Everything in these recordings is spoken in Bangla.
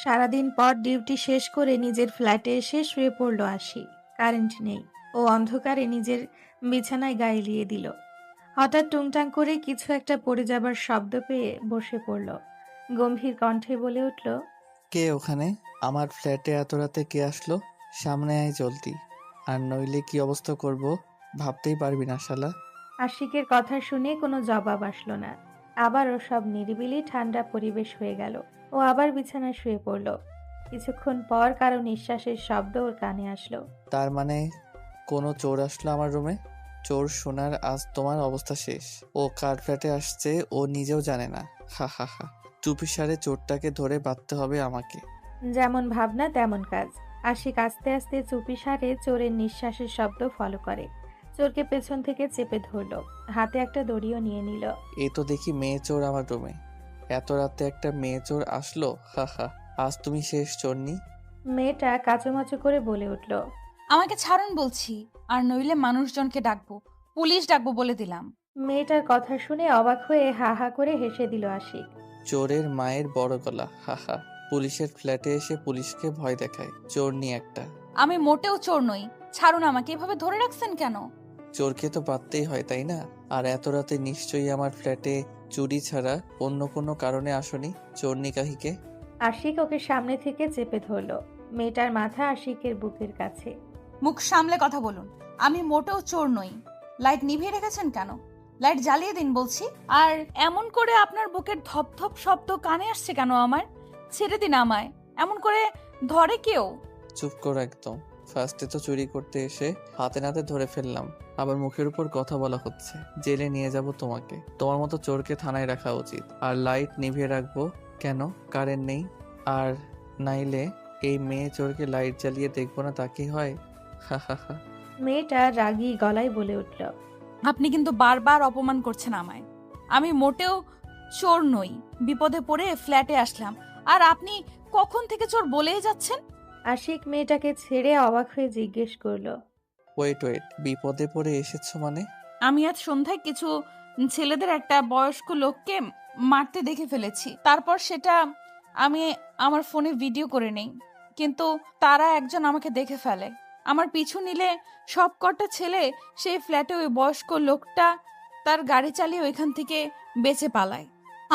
সারাদিন পর ডিউটি শেষ করে নিজের ফ্ল্যাটে এসে শুয়ে পড়ল আশি। কারেন্ট নেই। ও অন্ধকারে নিজের বিছানায় গা এলিয়ে দিল। হঠাৎ টুংটাং করে কিছু একটা পড়ে যাবার শব্দ পেয়ে বসে পড়ল। গম্ভীর কণ্ঠে বলে উঠল, কে ওখানে? আমার ফ্ল্যাটে এত রাতে কে আসলো? সামনে আয় জলদি, আর নইলে কি অবস্থা করব ভাবতেই পারবি না শালা। আশিকের কথা শুনে কোনো জবাব আসলো না। আবারও সব নিরিবিলি ঠান্ডা পরিবেশ হয়ে গেল। ও আবার বিছানায় শুয়ে পড়ল। কিছুক্ষণ পর কারো নিঃশ্বাসের শব্দ ওর কানে আসলো। তার মানে কোনো চোর আসলো আমার রুমে? চোর শোনার আজ তোমার অবস্থা শেষ। ও কার ফ্ল্যাটে আসছে ও নিজেও জানে না। হা হা হা। চুপিসারে চোরটাকে ধরে বাঁধতে হবে আমাকে। যেমন ভাবনা তেমন কাজ। আশিক আস্তে আস্তে চুপিসারে চোরের নিঃশ্বাসের শব্দ ফলো করে। চোরকে পেছন থেকে চেপে ধরল। হাতে একটা দড়িও নিয়ে নিল। এ তো দেখি মেয়ে চোর আমার রুমে। এত রাতে একটা মেয়ে চোর আসলো, হা হা। আজ তুমি শেষ চোরনি। মেয়েটা কাচুমাচু করে বলে উঠল, আমাকে ছাড়ুন বলছি, আর নইলে মানুষজনকে ডাকবো, পুলিশ ডাকবো বলে দিলাম। মেয়েটার কথা শুনে অবাক হয়ে হা হা করে হেসে দিল আশিক। চোরের মায়ের বড় গলা, হা হা। পুলিশের ফ্ল্যাটে এসে পুলিশকে ভয় দেখায়, চোরনি একটা। আমি মোটেও চোর নই, ছাড়ুন আমাকে, এভাবে ধরে রাখছেন কেন? চোরকে তো বাঁধতেই হয়, তাই না? আর এত রাতে নিশ্চয়ই আমার ফ্ল্যাটে চুরি ছাড়া অন্য কোনো কারণে আসনি, চোরনি কাহিকে। আশিক ওকে সামনে থেকে চেপে ধরল। মেয়েটার মাথা আশিকের বুকের কাছে। মুখ সামলে কথা বলুন। আমি মোটেও চোর নই। লাইট নিভিয়ে রেখেছেন কেন? লাইট জ্বালিয়ে দিন বলছি। আর এমন করে আপনার বুকের ধপধপ শব্দ কানে আসছে কেন আমার? ছেড়ে দিন আমায়। এমন করে ধরে কেউ? চুপ করো একদম। ফার্স্টে তো চুরি করতে এসে হাতে নাতে ধরে ফেললাম, আবার মুখের উপর কথা বলা হচ্ছে। জেলে নিয়ে যাব তোমাকে। তোমার মতো চোরকে থানায় রাখা উচিত। আর লাইট নিভিয়ে রাখবো কেন? কারেন্ট নেই। আর নাইলে এই মেয়ে চোরকে লাইট জ্বালিয়ে দেখবো না তা কি হয়? হা হা হা। মেয়েটা রাগী গলায় বলে উঠল, আপনি কিন্তু বারবার অপমান করছেন আমায়। আমি মোটেও চোর নই। বিপদে পড়ে ফ্ল্যাটে আসলাম, আর আপনি কখন থেকে চোর বলেই যাচ্ছেন। আশিক মেয়েটাকে ছেড়ে অবাক হয়ে জিজ্ঞেস করল, ওয়েট ওয়েট, বিপদে পড়ে এসেছো মানে? আমি আজ সন্ধ্যায় কিছু ছেলেদের একটা বয়স্ক লোককে মারতে দেখে ফেলেছি। তারপর সেটা আমি আমার ফোনে ভিডিও করে নেই, কিন্তু তারা একজন আমাকে দেখে ফেলে। আমার পিছু নিলে সব কটা ছেলে সেই ফ্ল্যাটে ওই বয়স্ক লোকটা তার গাড়ি চালিয়ে ওইখান থেকে বেঁচে পালায়।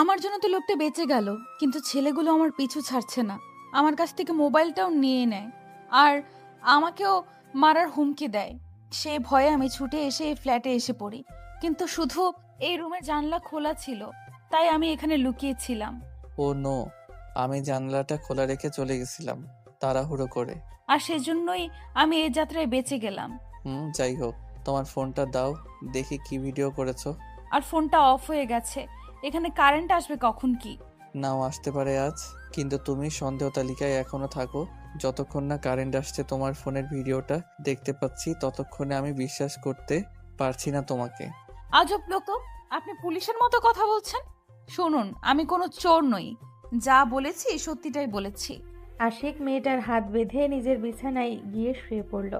আমার জন্য তো লোকটা বেঁচে গেল, কিন্তু ছেলেগুলো আমার পিছু ছাড়ছে না। আমার কাছ থেকে মোবাইলটাও নিয়ে নেয়, আর আমাকেও মারার হুমকি দেয়। সেই ভয়ে আমি ছুটে এসে এই ফ্ল্যাটে এসে পড়ি, কিন্তু শুধু এই রুমের জানলা খোলা ছিল, তাই আমি এখানে লুকিয়েছিলাম। ও নো, আমি জানলাটা খোলা রেখে চলে গেছিলাম তাড়াহুড়ো করে। আর সেজন্যই আমি এই যাত্রায় বেঁচে গেলাম। যাই হোক, তোমার ফোনটা দাও, দেখি কি ভিডিও করেছো। আর ফোনটা অফ হয়ে গেছে। এখানে কারেন্ট আসবে কখন কি? নাও আসতে পারে আজ, কিন্তু তুমি সন্দেহ তালিকায় এখনো থাকো। যতক্ষণ না কারেন্ট আসছে তোমার ফোনের ভিডিওটা দেখতে পাচ্ছি, ততক্ষণে আমি বিশ্বাস করতে পারছি না তোমাকে। আজব লোক তো, আপনি পুলিশের মতো কথা বলছেন। শুনুন, আমি কোনো চোর নই। যা বলেছি সত্যিটাই বলেছি। আশিক মেয়েটার হাত বেঁধে নিজের বিছানায় গিয়ে শুয়ে পড়ল।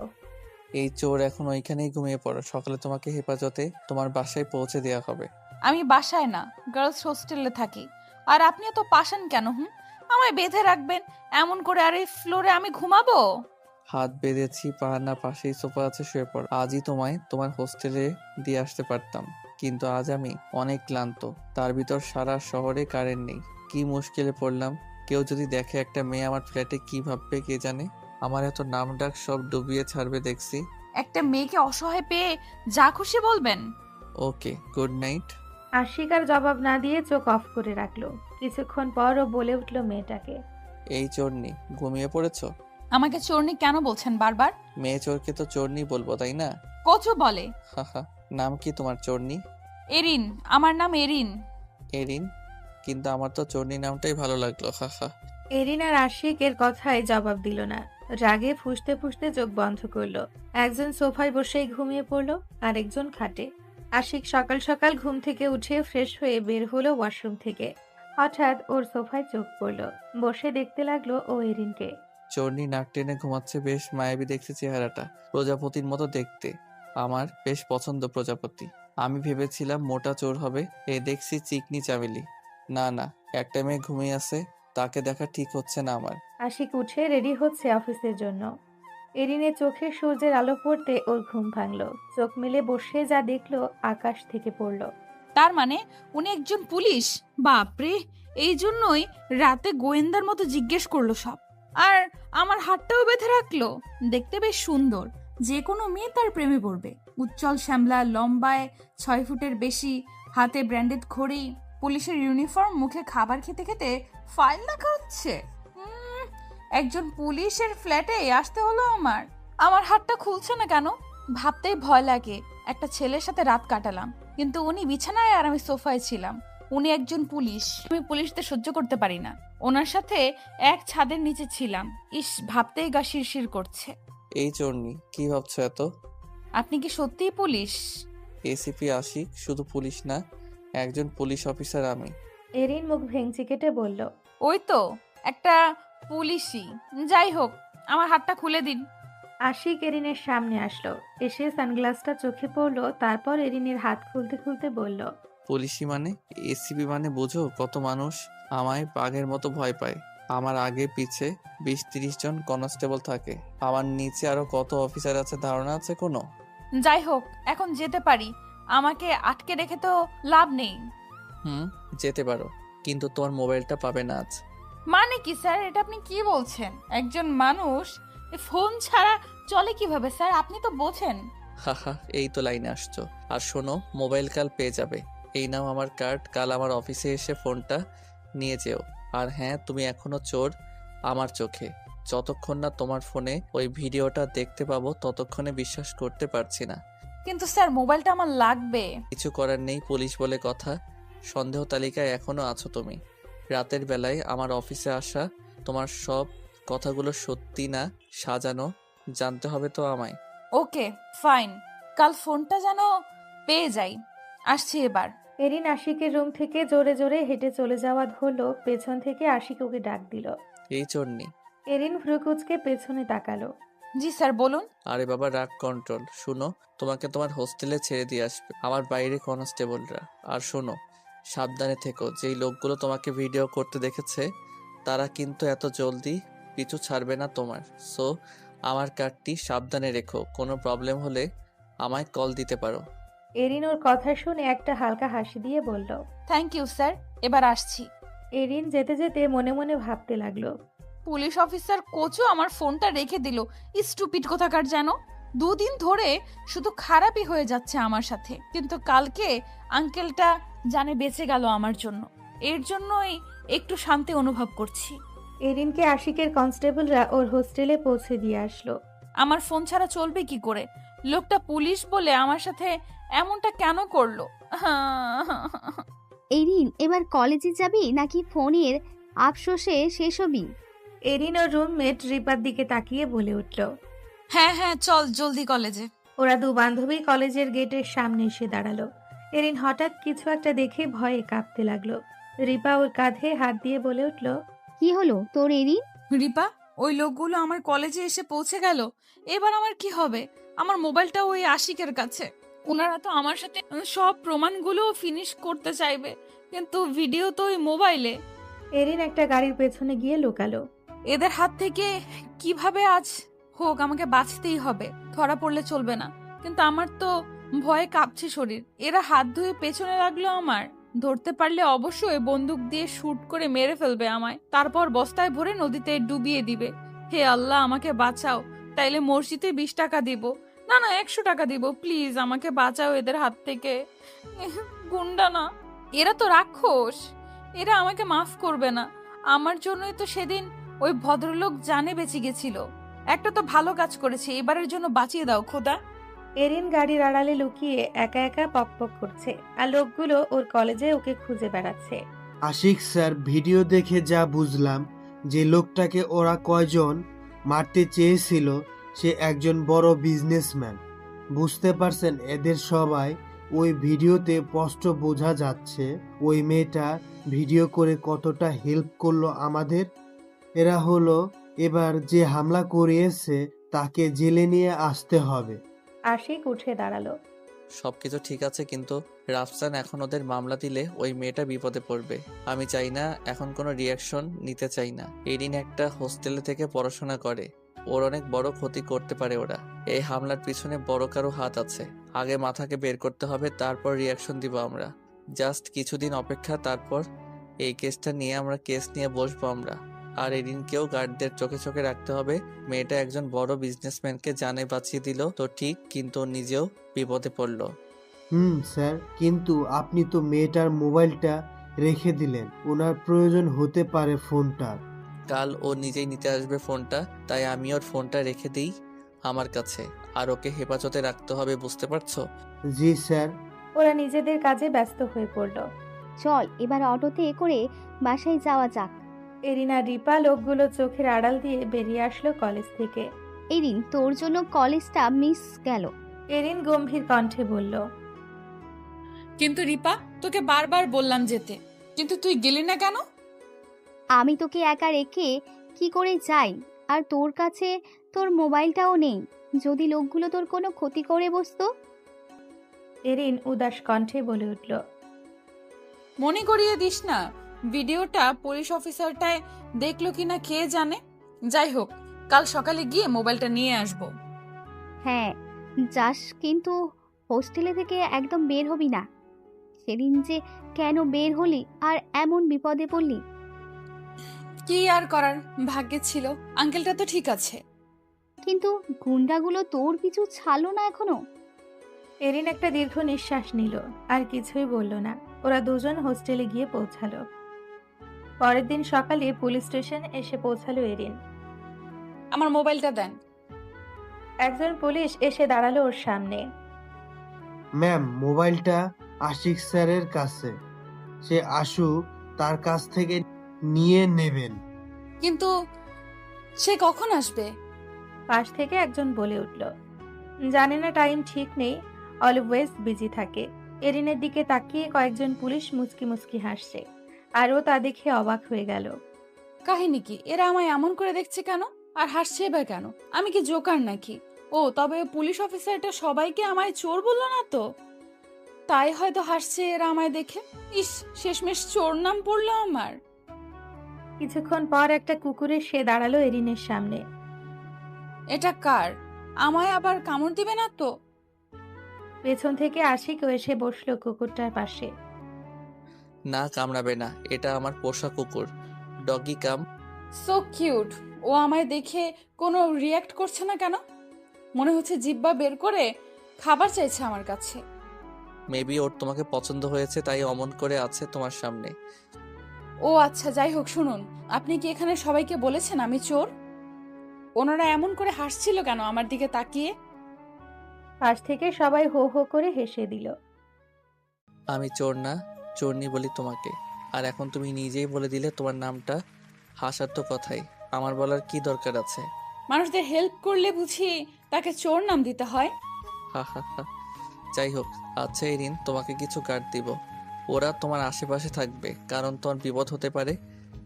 এই চোর এখন ওইখানেই ঘুমিয়ে পড়ো, সকালে তোমাকে হেফাজতে তোমার বাসায় পৌঁছে দেওয়া হবে। আমি বাসায় না, গার্লস হোস্টেলে থাকি। আর আপনিও তো পাশান কেন? আমায় বেঁধে রাখবেন এমন করে, আর এই ফ্লোরে আমি ঘুমাবো? হাত বেঁধেছি, পা না, পাশেই সোফা আছে, শুয়ে পড়। আজই তোমায় তোমার হোস্টেলে দিয়ে আসতে পারতাম, কিন্তু আজ আমি অনেক ক্লান্ত। তার ভিতর সারা শহরে কারেন্ট নেই। কি মুশকিলে পড়লাম। কেউ যদি দেখে একটা মেয়ে আমার ফ্ল্যাটে, কি ভাববে কে জানে। আমার এত নাম ডাক সব ডুবিয়ে ছাড়বে দেখছি। একটা মেয়েকে অসহায় পেয়ে যা খুশি বলবেন। ওকে, গুড নাইট। আশিক আর জবাব না দিয়ে চোখ অফ করে রাখলো। কিছুক্ষণ পর ও বলে উঠল মেয়েটাকে, এই চোরনি, ঘুমিয়ে পড়েছো? আমাকে চোরনি কেন বলছেন বারবার? মেয়ে চোরকে তো চোরনি বলবো, তাই না? কচু বলে। হাহা। নাম কি তোমার চোরনি? এরিন, আমার নাম এরিন। এরিন? কিন্তু আমার তো চোরনি নামটাই ভালো লাগলো, হাহা। এরিন আর আশিক এর কথায় জবাব দিল না। রাগে ফুঁসতে ফুঁসতে চোখ বন্ধ করলো। একজন সোফায় বসেই ঘুমিয়ে পড়লো, আরেকজন খাটে। আশিক সকাল সকাল ঘুম থেকে উঠে ফ্রেশ হয়ে বের হলো ওয়াশরুম থেকে। হঠাৎ ওর সোফায় চোখ পড়লো। বসে দেখতে লাগলো ও এরিনকে। চোরনি নাক টেনে ঘুমাচ্ছে, বেশ মায়াবী দেখতে চেহারাটা, প্রজাপতির মতো দেখতে। আমার বেশ পছন্দ প্রজাপতি। আমি ভেবেছিলাম মোটা চোর হবে, এ দেখছি চিকনি চামেলি। না না, একটা মেয়ে ঘুমিয়ে আছে, তাকে দেখা ঠিক হচ্ছে না আমার। আশিক উঠে রেডি হচ্ছে অফিসের জন্য। এরিনের চোখে সূর্যের আলো পড়তে ওর ঘুম ভাঙল। চোখ মেলে বসে যা দেখলো আকাশ থেকে পড়ল। তার মানে উনি একজন পুলিশ? বাপরে, এই জন্যই রাতে গোয়েন্দার মতো জিজ্ঞেস করলো সব। আর আমার হাতটাও বেঁধে রাখলো। দেখতে বেশ সুন্দর, যে কোনো মেয়ে তার প্রেমে পড়বে। উজ্জ্বল শ্যামলা, লম্বায় 6 ফুটের বেশি, হাতে ব্র্যান্ডেড ঘড়ি, পুলিশের ইউনিফর্ম, মুখে খাবার খেতে খেতে ফাইল দেখা হচ্ছে। একজন পুলিশের ফ্ল্যাটে আসতে হলো আমার। আমার হাতটা খুলছে না কেন ভাবতেই ভয় লাগে। একটা ছেলের সাথে রাত কাটালাম, কিন্তু উনি বিছানায় আর আমি সোফায় ছিলাম। উনি একজন পুলিশ, আমি পুলিশদের সহ্য করতে পারি না। ওনার সাথে এক ছাদের নিচে ছিলাম। ইস, ভাবতেই গা শিরশির করছে। এই চোরনি, কি ভাবছো এত? আপনি কি সত্যিই পুলিশ? এসিপি আশিক শুধু পুলিশ না, একজন পুলিশ অফিসার আমি। এরিন মুখ ভেঙচি কেটে বলল। ওই তো, একটা পুলিশই। যাই হোক, আমার হাতটা খুলে দিন। আশিক এরিনের সামনে আসলো, এসে সানগ্লাসটা চোখে পড়লো। তারপর এরিনের হাত খুলতে খুলতে বলল। পুলিশই মানে? এসিপি মানে বোঝো কত মানুষ আমায় বাঘের মতো ভয় পায়। আমার আগে পিছে 20-30 জন কনস্টেবল থাকে, আমার নিচে আরো কত অফিসার আছে ধারণা আছে কোনো? যাই হোক, এখন যেতে পারি। আমাকে আটকে রেখে তো লাভ নেই। যেতে পারো, কিন্তু তোমার মোবাইলটা পাবে না আজ। মানে কি স্যার, এটা আপনি কি বলছেন? একজন মানুষ ফোন ছাড়া চলে কিভাবে স্যার? আপনি তো বোঝেন। হাহা, এই তো লাইনে আসছো। আর শোনো, মোবাইল কাল পেয়ে যাবে। এই নাও আমার কার্ড, কাল আমার অফিসে এসে ফোনটা নিয়ে যেও। আর হ্যাঁ, তুমি এখনো চোর আমার চোখে। যতক্ষণ না তোমার ফোনে ওই ভিডিওটা দেখতে পাবো ততক্ষণে বিশ্বাস করতে পারছি না। কিন্তু স্যার, মোবাইলটা আমার লাগবে। কিছু করার নেই, পুলিশ বলে কথা। সন্দেহ তালিকায় এখনো আছো তুমি। রাতের বেলায় আমার অফিসে আসা তোমার সব কথাগুলো সত্যি না সাজানো জানতে হবে তো আমায়। ওকে, ফাইন। কাল ফোনটা যেন পেয়ে যাই। আসছি এবার। এরিন আশিকের রুম থেকে জোরে জোরে হেঁটে চলে যাওয়া হলো। পেছন থেকে আশিক ওকে ডাক দিল। এই চোরনি। এরিন ভ্রুকুচকে পেছনে তাকালো। জি স্যার, বলুন। আরে বাবা, রাগ কন্ট্রোল। শুনো, তোমাকে তোমার হোস্টেলে ছেড়ে দিয়ে আসবে আমার বাইরে কনস্টেবলরা। আর শোনো, সাবধানে থেকো। যেই লোকগুলো তোমাকে ভিডিও করতে দেখেছে তারা কিন্তু এত জলদি পিছু ছাড়বে না তোমার। সো আমার কার্ডটি সাবধানে রেখো, কোনো প্রবলেম হলে আমায় কল দিতে পারো। এরিন ওর কথা শুনে একটা হালকা হাসি দিয়ে বলল। থ্যাংক ইউ স্যার, এবার আসছি। এরিন যেতে যেতে মনে মনে ভাবতে লাগলো। পুলিশ অফিসার কোচও আমার ফোনটা রেখে দিল। স্টুপিড কোথাকার যেন। 2 দিন ধরে শুধু খারাপই হয়ে যাচ্ছে আমার সাথে, কিন্তু কালকে আঙ্কেলটা জানে বেঁচে গেল আমার জন্য। এর জন্যই একটু শান্তি অনুভব করছি। এরিনকে আশিকের কনস্টেবলরা ওর হোস্টেলে পৌঁছে দিয়ে আসলো। আমার ফোন ছাড়া চলবে কি করে? লোকটা পুলিশ বলে আমার সাথে এমনটা কেন করলো? এরিন, এবার কলেজে যাবি নাকি ফোনের আফসোসে শেষ হবি? এরিন ওর রুমমেট রিপার দিকে তাকিয়ে বলে উঠল। হ্যাঁ হ্যাঁ, চল জলদি কলেজে। ওরা দু বান্ধবী কলেজের গেটের সামনে এসে দাঁড়ালো। এরিন হঠাৎ কিছু একটা দেখে ভয়ে কাঁপতে লাগলো। রিপা ওর কাঁধে হাত দিয়ে বলে উঠল। কি হলো তোর এরিন? রিপা, ওই লোকগুলো আমার কলেজে এসে পৌঁছে গেল। এবার আমার কি হবে? আমার মোবাইলটা ওই আশিকের কাছে। ওনারা তো আমার সাথে সব প্রমাণগুলো ফিনিশ করতে চাইবে, কিন্তু ভিডিও তো ওই মোবাইলে। এরিন একটা গাড়ির পেছনে গিয়ে লুকালো। এদের হাত থেকে কিভাবে আজ হোক আমাকে বাঁচতেই হবে। ধরা পড়লে চলবে না। কিন্তু আমার তো ভয়ে কাঁপছে শরীর। এরা হাত ধুয়ে পেছনে লাগলো আমার। ধরতে পারলে অবশ্যই বন্দুক দিয়ে শুট করে মেরে ফেলবে আমায়, তারপর বস্তায় ভরে নদীতে ডুবিয়ে দিবে। হে আল্লাহ, আমাকে বাঁচাও। তাইলে মসজিদে 20 টাকা দিব, না না 100 টাকা দিব। প্লিজ আমাকে বাঁচাও এদের হাত থেকে। গুন্ডা না, এরা তো রাক্ষস। এরা আমাকে মাফ করবে না। আমার জন্যই তো সেদিন ওই ভদ্রলোক জানে বেঁচে গেছিল। একটা তো ভালো কাজ করেছে, এবারের জন্য বাঁচিয়ে দাও খোদা। এরিন গাড়ির আড়ালে লুকিয়ে একা একা পকপক করছে, আর লোকগুলো ওর কলেজে ওকে খুঁজে বেড়াচ্ছে। আশিক স্যার, ভিডিও দেখে যা বুঝলাম, যে লোকটাকে ওরা কয়জন মারতে চেয়েছিল সে একজন বড় বিজনেসম্যান। বুঝতে পারছেন? এদের সবাই ওই ভিডিওতে স্পষ্ট বোঝা যাচ্ছে ওই মেয়েটা ভিডিও করে কতটা হেল্প করলো আমাদের। এরা হলো এবার যে হামলা করিয়েছে তাকে জেলে নিয়ে আসতে হবে। আশিক উঠে দাঁড়ালো। সবকিছু ঠিক আছে, কিন্তু রাফসান এখন ওদের মামলা দিলে ওই মেয়েটা বিপদে পড়বে। আমি চাই না এখন কোনো রিয়াকশন নিতে চাই না। এরিন একটা হোস্টেলে থেকে পড়াশোনা করে, ওর অনেক বড় ক্ষতি করতে পারে ওরা। এই হামলার পিছনে বড় কারো হাত আছে। আগে মাথাকে বের করতে হবে, তারপর রিয়াকশন দিব আমরা। জাস্ট কিছুদিন অপেক্ষা, তারপর এই কেসটা নিয়ে আমরা কেস নিয়ে বসবো আমরা। আর এরিনকেও গার্ডদের চোখে চোখে রাখতে হবে। মেয়েটা একজন বড় বিজনেসম্যানকে জানে বাঁচিয়ে দিল তো ঠিক, কিন্তু নিজেও বিপদে পড়ল। স্যার, কিন্তু আপনি তো মেয়েটার মোবাইলটা রেখে দিলেন। ওনার প্রয়োজন হতে পারে ফোনটার। কাল ও নিজেই নিতে আসবে ফোনটা, তাই আমি ওর ফোনটা রেখে দিই আমার কাছে। আর ওকে হেফাজতে রাখতে হবে, বুঝতে পারছো? জি স্যার। ওরা নিজেদের কাজে ব্যস্ত হয়ে পড়ল। চল এবার অটোতে করে বাসায় যাওয়া যাক। এরিন আর রিপা লোকগুলো চোখের আড়াল দিয়ে বেরিয়ে আসলো কলেজ থেকে। এরিন, তোর জন্য কলেজটা মিস গেল। এরিন গম্ভীর কণ্ঠে বলল, কিন্তু রিপা, তোকে বারবার বললাম যেতে, কিন্তু তুই গেলি না কেন? আমি তোকে একা রেখে কি করে যাই? আর তোর কাছে তোর মোবাইলটাও নেই। যদি লোকগুলো তোর কোনো ক্ষতি করে বসতো। এরিন উদাস কণ্ঠে বলে উঠল, মনে করিয়ে দিস না, ভিডিওটা পুলিশ অফিসারটায় দেখলো কিনা কে জানে। যাই হোক, কাল সকালে গিয়ে মোবাইলটা নিয়ে আসবো। হ্যাঁ যাস, কিন্তু হোস্টেলে থেকে একদম বের হবি না। সেদিন যে কেন বের হলি আর এমন বিপদে পড়লি? কি আর করার, ভাগ্যে ছিল। আঙ্কেলটা তো ঠিক আছে। কিন্তু গুন্ডাগুলো তোর পিছু ছাড়লো না এখনো? এরিন একটা দীর্ঘ নিঃশ্বাস নিল, আর কিছুই বলল না। ওরা দুজন হোস্টেলে গিয়ে পৌঁছালো। পরের দিন সকালে পুলিশ স্টেশন এসে পৌঁছালো এরিন। আমার মোবাইলটা দেন। একজন পুলিশ এসে দাঁড়ালো ওর সামনে। ম্যাম, মোবাইলটা আশিক স্যারের কাছে। সে আসুক, তার কাছ থেকে নিয়ে নেবেন। কিন্তু সে কখন আসবে? পাশ থেকে একজন বলে উঠল, জানে না, টাইম ঠিক নেই, অলওয়েজ বিজি থাকে। এরিনের দিকে তাকিয়ে কয়েকজন পুলিশ মুচকি মুচকি হাসছে, আর ও তা দেখে অবাক হয়ে গেল। কাহিনী কি? এরা আমায় এমন করে দেখছে কেন? আর হাসছে বা কেন? আমি কি জোকার নাকি? ও, তবে পুলিশ অফিসারটা সবাইকে আমায় চোর বললো না তো, তাই হয়তো হাসছে এরা আমায় দেখে। ইস, শেষমেশ চোর নাম পড়লো আমার। কিছুক্ষণ পর একটা কুকুর এসে দাঁড়ালো এরিনের সামনে। এটা কার? আমায় আবার কামড় দিবে না তো? পেছন থেকে আশিকও এসে বসলো কুকুরটার পাশে। না, কামড়াবে না, এটা আমার পোষা কুকুর, ডগি কাম। So cute. ও আমায় দেখে কোনো রিয়াক্ট করছে না কেন? মনে হচ্ছে জিহ্বা বের করে খাবার চাইছে আমার কাছে। মেবি ওর তোমাকে পছন্দ হয়েছে, তাই অমন করে আছে তোমার সামনে। ও আচ্ছা, যাই হোক, শুনুন, আপনি কি এখানে সবাইকে বলেছেন আমি চোর? ওনারা এমন করে হাসছিল কেন আমার দিকে তাকিয়ে? পাশ থেকে সবাই হো হো করে হেসে দিল। আমি চোর না, চোরনি বলি তোমাকে। আর এখন তুমি নিজেই বলে দিলে তোমার নামটা। হাসার তো কথাই, আমার বলার কি দরকার আছে? মানুষদের হেল্প করলে বুঝি তাকে চোর নাম দিতে হয়? হা হা হা। যাই হোক, আচ্ছা এরিন, তোমাকে কিছু গার্ড দিব। ওরা তোমার আশেপাশে থাকবে, কারণ তোমার বিপদ হতে পারে।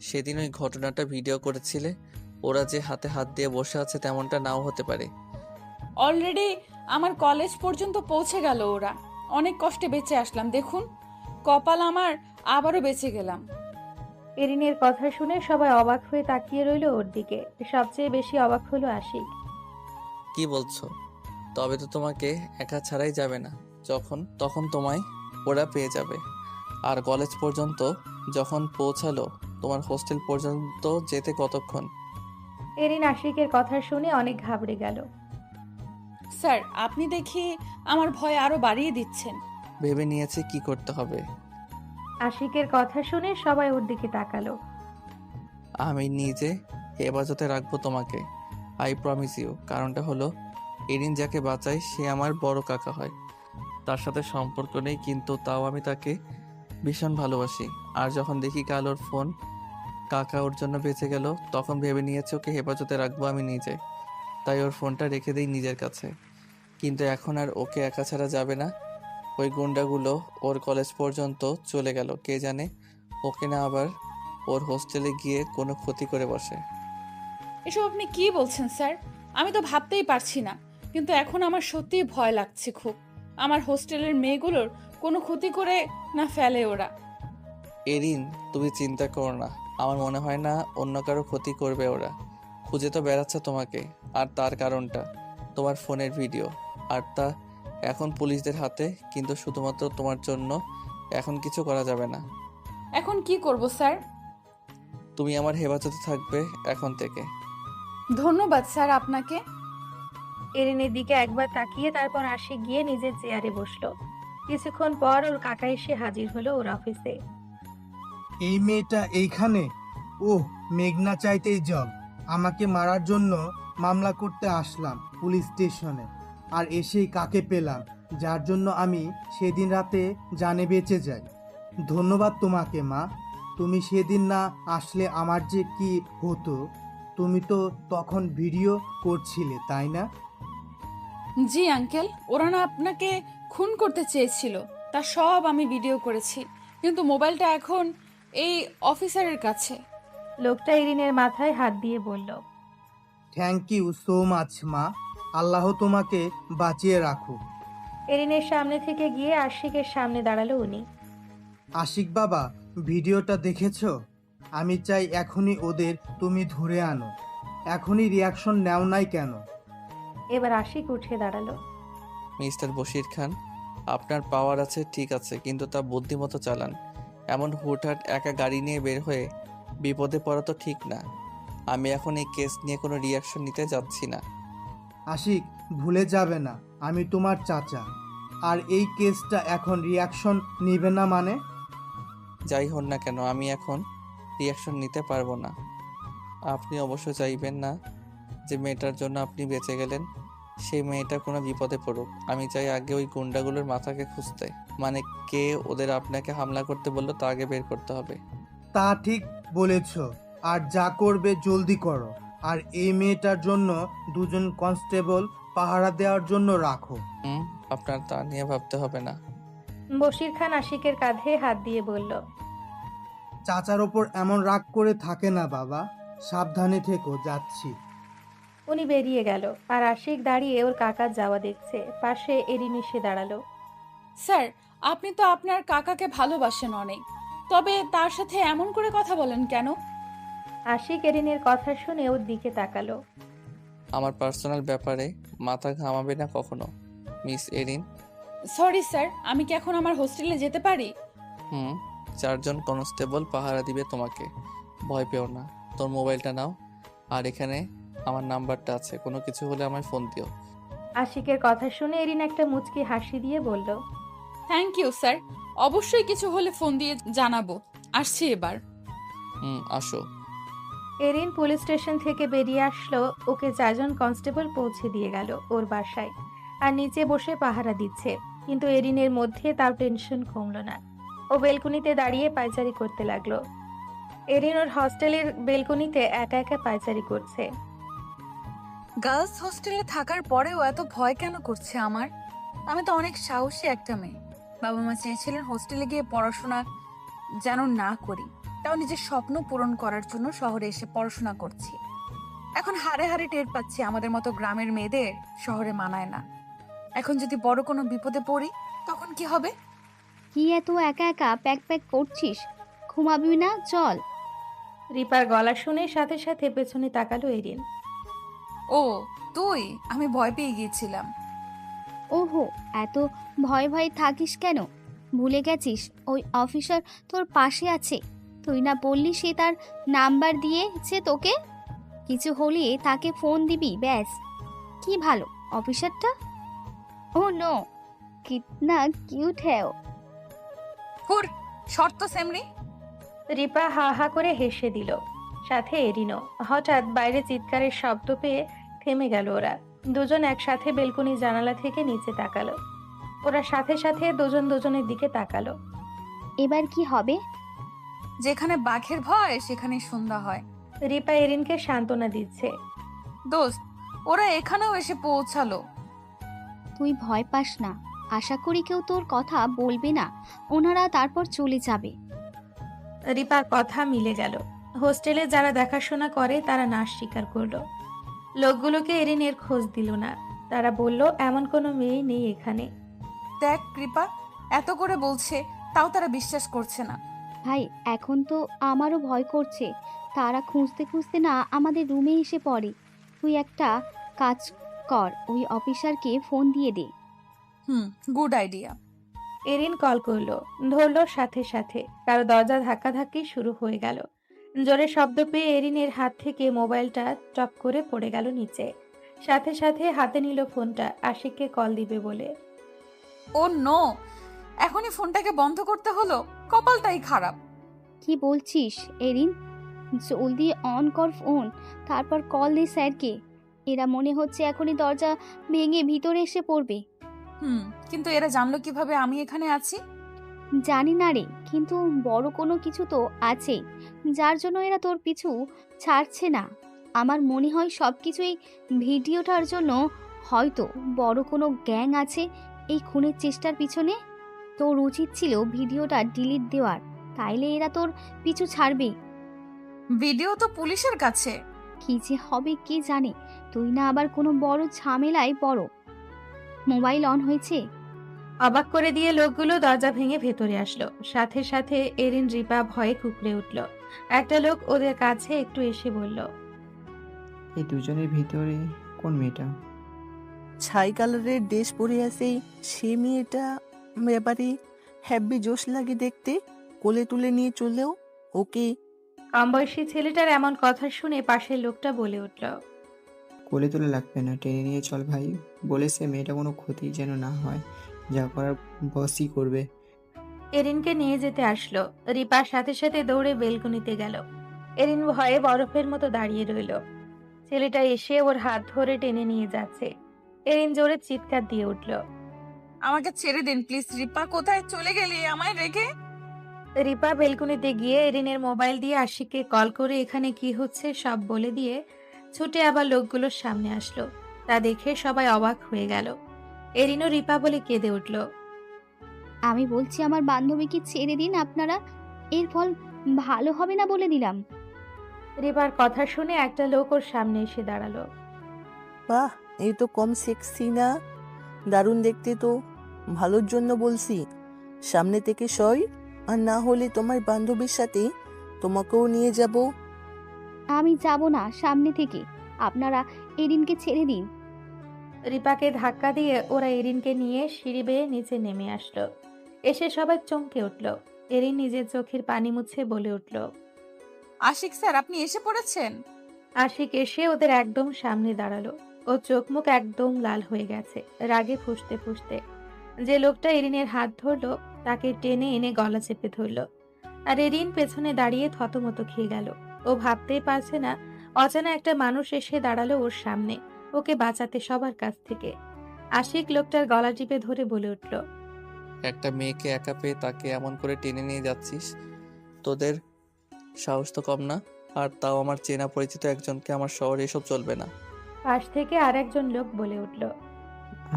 সেদিন ওই ঘটনাটা ভিডিও করেছিলে, ওরা যে হাতে হাত দিয়ে বসে আছে তেমনটা নাও হতে পারে। অলরেডি আমার কলেজ পর্যন্ত পৌঁছে গেল ওরা। অনেক কষ্টে বেঁচে আসলাম, দেখুন কপাল আমার, আবারও বেঁচে গেলাম। এরিনের কথা শুনে সবাই অবাক হয়ে তাকিয়ে রইল ওর দিকে। সবচেয়ে বেশি অবাক হলো আশিক। কি বলছো? তবে তো তোমাকে একা ছাড়াই যাবে না, তখন তোমায় ওরা পেয়ে যাবে। আর কলেজ পর্যন্ত যখন পৌঁছালো, তোমার হোস্টেল পর্যন্ত যেতে কতক্ষণ? এরিন আশিকের কথা শুনে অনেক ঘাবড়ে গেল। স্যার, আপনি দেখি আমার ভয় আরো বাড়িয়ে দিচ্ছেন। ভেবে নিয়েছি কি করতে হবে। আশিকের কথা শুনে সবাই ওর দিকে তাকালো। আমি নিজে হেফাজতে রাখবো তোমাকে, আই প্রমিস ইউ। কারণটা হলো, এরিন যাকে বাঁচায় সে আমার বড় কাকা হয়। তার সাথে সম্পর্ক নেই, কিন্তু তাও আমি তাকে ভীষণ ভালোবাসি। আর যখন দেখি কাল ওর ফোন কাকা ওর জন্য বেঁচে গেল, তখন ভেবে নিয়েছি ওকে হেফাজতে রাখবো আমি নিজে। তাই ওর ফোনটা রেখে দিই নিজের কাছে। কিন্তু এখন আর ওকে একা ছাড়া যাবে না। ওই গুন্ডাগুলো ওর কলেজ পর্যন্ত চলে গেল, কে জানে ওকে না আবার ওর হোস্টেলে গিয়ে কোনো ক্ষতি করে বসে। এসব আপনি কি বলছেন স্যার? আমি তো ভাবতেই পারছি না, কিন্তু এখন আমার সত্যিই ভয় লাগছে খুব। আমার হোস্টেলের মেয়েগুলোর কোনো ক্ষতি করে না ফেলে ওরা। এরিন, তুমি চিন্তা করো না, আমার মনে হয় না অন্য কারো ক্ষতি করবে ওরা। খুঁজে তো বেড়াচ্ছে তোমাকে, আর তার কারণটা তোমার ফোনের ভিডিও, আর তা এখন পুলিশদের হাতে, কিন্তু শুধুমাত্র তোমার জন্য এখন কিছু করা যাবে না। এখন কি করব স্যার? তুমি আমার হেফাজতে থাকবে এখন থেকে। ধন্যবাদ স্যার আপনাকে। এরিনের দিকে একবার তাকিয়ে তারপর আশিক গিয়ে নিজের চেয়ারে বসলো। কিছুক্ষণ পর ওর কাকা এসে হাজির হলো ওর অফিসে। এই মেয়েটা এইখানে? ওহ, মেঘনা চাইতেই জব। আমাকে মারার জন্য মামলা করতে আসলাম পুলিশ স্টেশনে, আর এসেই কাকে পেলাম যার জন্য আমি সেদিন রাতে জানে বেঁচে যাই। ধন্যবাদ তোমাকে মা, তুমি সেদিন না আসলে আমার যে কি হতো। তুমি তো তখন ভিডিও করছিলে, তাই না? জি আঙ্কেল, ওরা না আপনাকে খুন করতে চেয়েছিল, তা সব আমি ভিডিও করেছি, কিন্তু মোবাইলটা এখন এই অফিসারের কাছে। লোকটা এরিনের মাথায় হাত দিয়ে বলল, থ্যাংক ইউ সো মাচ মা, আল্লাহ তোমাকে বাঁচিয়ে রাখুক। এরিনের সামনে থেকে গিয়ে আশিকের সামনে দাঁড়ালো উনি। আশিক বাবা, ভিডিওটা দেখেছো? আমি চাই এখনই ওদের তুমি ধরে আনো। এখনই রিয়াকশন নেও নাই কেন? এবার আশিক উঠে দাঁড়ালো। মিস্টার বশির খান, আপনার পাওয়ার আছে ঠিক আছে, কিন্তু তা বুদ্ধিমতো চালান। এমন হুটহাট একা গাড়ি নিয়ে বের হয়ে বিপদে পড়া তো ঠিক না। আমি এখন এই কেস নিয়ে কোনো রিয়াকশন নিতে যাচ্ছি না। আশিক, ভুলে যাবে না আমি তোমার চাচা, আর এই কেসটা এখন রিয়াকশন নিবে না মানে? যাই হন না কেন, আমি এখন রিয়াকশন নিতে পারবো না। আপনি অবশ্য চাইবেন না যে মেয়েটার জন্য আপনি বেঁচে গেলেন সেই মেয়েটা কোনো বিপদে পড়ুক। আমি চাই আগে ওই গুন্ডাগুলোর মাথাকে খুঁজতে, মানে কে ওদের আপনাকে হামলা করতে বললো তা আগে বের করতে হবে। তা ঠিক বলেছ, আর যা করবে জলদি করো। আর এই মেয়েটার জন্য দুজন কনস্টেবল পাহারা দেওয়ার জন্য রাখো। আপনার তা নিয়ে ভাবতে হবে না। বশির খান আশিকের কাঁধে হাত দিয়ে বলল, চাচার ওপর এমন রাগ করে থাকে না বাবা, সাবধানে থেকো, যাচ্ছি। উনি বেরিয়ে গেল আর আশিক দাঁড়িয়ে ওর কাকার যাওয়া দেখছে। পাশে এরিন এসে দাঁড়ালো। স্যার, আপনি তো আপনার কাকাকে ভালোবাসেন অনেক, তবে তার সাথে এমন করে কথা বলেন কেন? আশিক এরিনের কথা শুনে ওর দিকে তাকালো। আমার পার্সোনাল ব্যাপারে মাথা ঘামাবে না কখনো, মিস এরিন। সরি স্যার, আমি কি এখন আমার হোস্টেলে যেতে পারি? 4জন কনস্টেবল পাহারা দিবে তোমাকে, ভয় পেও না। তোর মোবাইলটা নাও, আর এখানে আমার নাম্বারটা আছে, কোনো কিছু হলে আমায় ফোন দিও। আশিকের কথা শুনে এরিন একটা মুচকি হাসি দিয়ে বলল, থ্যাংক ইউ স্যার, অবশ্যই কিছু হলে ফোন দিয়ে জানাবো। আসছি এবার। আসো। এরিন পুলিশ স্টেশন থেকে বেরিয়ে আসলো। ওকে 4জন কনস্টেবল পৌঁছে দিয়ে গেল ওর বাসায়, আর নিচে বসে পাহারা দিচ্ছে। কিন্তু এরিনের মধ্যে তার টেনশন কমলো না। ও বেলকুনিতে দাঁড়িয়ে পায়চারি করতে লাগলো। এরিন ওর হস্টেলের বেলকুনিতে একা একা পায়চারি করছে। গার্লস হোস্টেলে থাকার পরেও এত ভয় কেন করছে আমার? আমি তো অনেক সাহসী একটা মেয়ে। বাবা মা চেয়েছিলেন হোস্টেলে গিয়ে পড়াশোনা যেন না করি, তাও নিজের স্বপ্ন পূরণ করার জন্য শহরে এসে পড়াশোনা করছি। এখন হাড়ে হাড়ে টের পাচ্ছি আমাদের মতো গ্রামের মেয়েদের শহরে মানায় না। এখন যদি বড় কোনো বিপদে পড়ি তখন কি হবে? কি এত একা একা প্যাক প্যাক করছিস? ঘুমাবি না? চল। রিপার গলা শুনে সাথে সাথে পেছনে তাকালো এরিন। ও তুই? আমি ভয় পেয়ে গিয়েছিলাম। ওহো, এত ভয় ভয় থাকিস কেন? ভুলে গেছিস ওই অফিসার তোর পাশে আছে? তুই না বললি সে তার নাম্বার দিয়েছে তোকে? কিছু হলে তাকে ফোন দিবি, ব্যাস। কি ভালো অফিসারটা। ও নো, কিতনা কিউট হ্যায়। হুর, শর্ত সেমরি। রিপা হা হা করে হেসে দিল, সাথে এরিনও। হঠাৎ বাইরে চিৎকারের শব্দ পেয়ে থেমে গেল ওরা। দুজন একসাথে বেলকনি জানালা থেকে নিচে তাকালো। ওরা সাথে সাথে দুজন দুজনের দিকে তাকালো। এবার কি হবে? যেখানে বাঘের ভয় সেখানে সন্ধ্যা হয়। রিপা এরিনকে সান্ত্বনা দিচ্ছে। দোস্ত, ওরা এখানেও এসে পৌঁছালো। তুই ভয় পাস না, আশা করি কেউ তোর কথা বলবে না। ওনারা তারপর চলে যাবে। রিপার কথা মিলে গেল। হোস্টেলে যারা দেখাশোনা করে তারা নাশ স্বীকার করলো। লোকগুলোকে এরিনের খোঁজ দিল না। তারা বলল এমন কোনো মেয়ে নেই এখানে। দেখ কৃপা, এত করে বলছে, তাও তারা বিশ্বাস করছে না। ভাই এখন তো আমারও ভয় করছে। তারা খুঁজতে খুঁজতে না আমাদের রুমে এসে পড়ে। তুই একটা কাজ কর, ওই অফিসারকে ফোন দিয়ে দে। Good idea. এরিন কল করলো, ধরলো সাথে সাথে কারো দরজা ধাক্কাধাক্কি শুরু হয়ে গেল। জোরে শব্দ পেয়ে এরিনের হাত থেকে মোবাইলটা টপ করে পড়ে গেল নিচে। সাথে সাথে হাতে নিল ফোনটা আশিককে কল দিবে বলে। ও নো, এখনই ফোনটাকে বন্ধ করতে হলো, কপালটাই খারাপ। কি বলছিস এরিন? জলদি অন কর ফোন, তারপর কল দে স্যারকে। এরা মনে হচ্ছে এখনই দরজা ভেঙে ভিতরে এসে পড়বে। কিন্তু এরা জানলো কিভাবে আমি এখানে আছি? জানি না রে, কিন্তু বড় কোনো কিছু তো আছে যার জন্য এরা তোর পিছু ছাড়ছে না। আমার মনে হয় সব কিছুই ভিডিওটার জন্য। হয়তো বড় কোনো গ্যাং আছে এই খুনের চেষ্টার পিছনে। তোর উচিত ছিল ভিডিওটা ডিলিট দেওয়ার, তাইলে এরা তোর পিছু ছাড়বে। ভিডিও তো পুলিশের কাছে। কি যে হবে কে জানে, তুই না আবার কোনো বড় ঝামেলায় পড়ো। মোবাইল অন হয়েছে? অবাক করে দিয়ে লোকগুলো দরজা ভেঙে ভেতরে আসলো। সাথে সাথে এরিন রিপা ভয়ে কুঁকড়ে উঠল। একটা লোক ওদের কাছে একটু এসে বলল, এই দুজনের ভিতরে কোন মেয়েটা? ছাই কালারের ড্রেস পরে আছে সে মেয়েটা। ব্যাপারে হ্যাব্বি জোশ লাগে দেখতে। কোলে তুলে নিয়ে চলেও ওকে। কম বয়সী ছেলেটার এমন কথা শুনে পাশের লোকটা বলে উঠল, কোলে তুলে লাগবে না, টেনে নিয়ে চল ভাই। বলেছে মেয়েটা কোনো ক্ষতি যেন না হয়, যা করার বসই করবে। এরিনকে নিয়ে যেতে আসলো। রিপার সাথে সাথে দৌড়ে বেলকনিতে গেল। এরিন ভয়ে বরফের মতো দাঁড়িয়ে রইল। ছেলেটা এসে ওর হাত ধরে টেনে নিয়ে যাচ্ছে। এরিন জোরে চিৎকার দিয়ে উঠল। আমাকে ছেড়ে দিন প্লিজ। রিপা, কোথায় চলে গেলি আমায় রেখে? রিপা বেলকনিতে গিয়ে এরিনের মোবাইল দিয়ে আশিককে কল করে এখানে কি হচ্ছে সব বলে দিয়ে ছুটে আবার লোকগুলোর সামনে আসলো। তা দেখে সবাই অবাক হয়ে গেল। এরিনও রিপা বলে কেঁদে উঠল। আমি বলছি আমার বান্ধবীকে ছেড়ে দিন আপনারা, এর ফল ভালো হবে না বলে দিলাম। রিপার কথা শুনে একটা লোক ওর সামনে এসে দাঁড়ালো। বাহ, এই তো কম সেক্সি না, দারুণ দেখতে তো। ভালোর জন্য বলছি, সামনে থেকে সই, আর না হলে তোমার বান্ধবীর সাথে তোমাকেও নিয়ে যাব। আমি যাব না সামনে থেকে, আপনারা এরিনকে ছেড়ে দিন। রিপাকে ধাক্কা দিয়ে ওরা এরিনকে নিয়ে সিঁড়ি বেয়ে নিচে নেমে আসলো। এসে সবাই চমকে উঠল। এরিন নিজের চোখের পানি মুছে বলে উঠল, আশিক স্যার, আপনি এসে পড়েছেন। আশিক এসে ওদের একদম সামনে দাঁড়ালো। ও চোখ মুখ একদম লাল হয়ে গেছে রাগে ফুঁসতে ফুঁসতে। যে লোকটা এরিনের হাত ধরলো তাকে টেনে এনে গলা চেপে ধরলো। আর এরিন পেছনে দাঁড়িয়ে থতমত খেয়ে গেল। ও ভাবতেই পারছে না অজানা একটা মানুষ এসে দাঁড়ালো ওর সামনে, ওকে বাঁচাতে সবার কাছ থেকে। আশিক লোকটার গলা টিপে ধরে বলে উঠল, একটা মেয়েকে একা পেয়ে তাকে এমন করে টেনে নিয়ে যাচ্ছিস, তোদের সাহস তো কম না। আর তাও আমার চেনা পরিচিত একজনকে। আমার শহরে এসব চলবে না। পাশ থেকে আর একজন লোক বলে উঠল,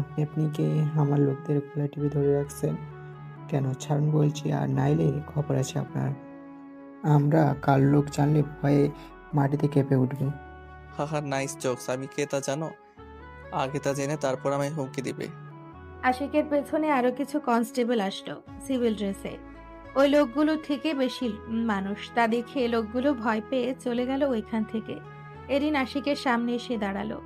আপনি কি আমার লোকদের গলা টিপে ধরে রাখছেন কেন? ছাড়ুন বলছি, আর নাইলে খবর আছে আপনার। আমরা কার লোক জানলে ভয়ে মাটিতে কেঁপে উঠবে। হাহা, নাইস জোকস। আমি কে তা জানো? আগে তা জেনে তারপর আমায় হুমকি দিবে। আশিকের পেছনে আরো কিছু কনস্টেবল আসলো সিভিল ড্রেসে। ওই লোকগুলো থেকে বেশি মানুষ। তা দেখে লোকগুলো ভয় পেয়ে চলে গেল ওইখান থেকে। এরিন আশিকের সামনে এসে দাঁড়ালো।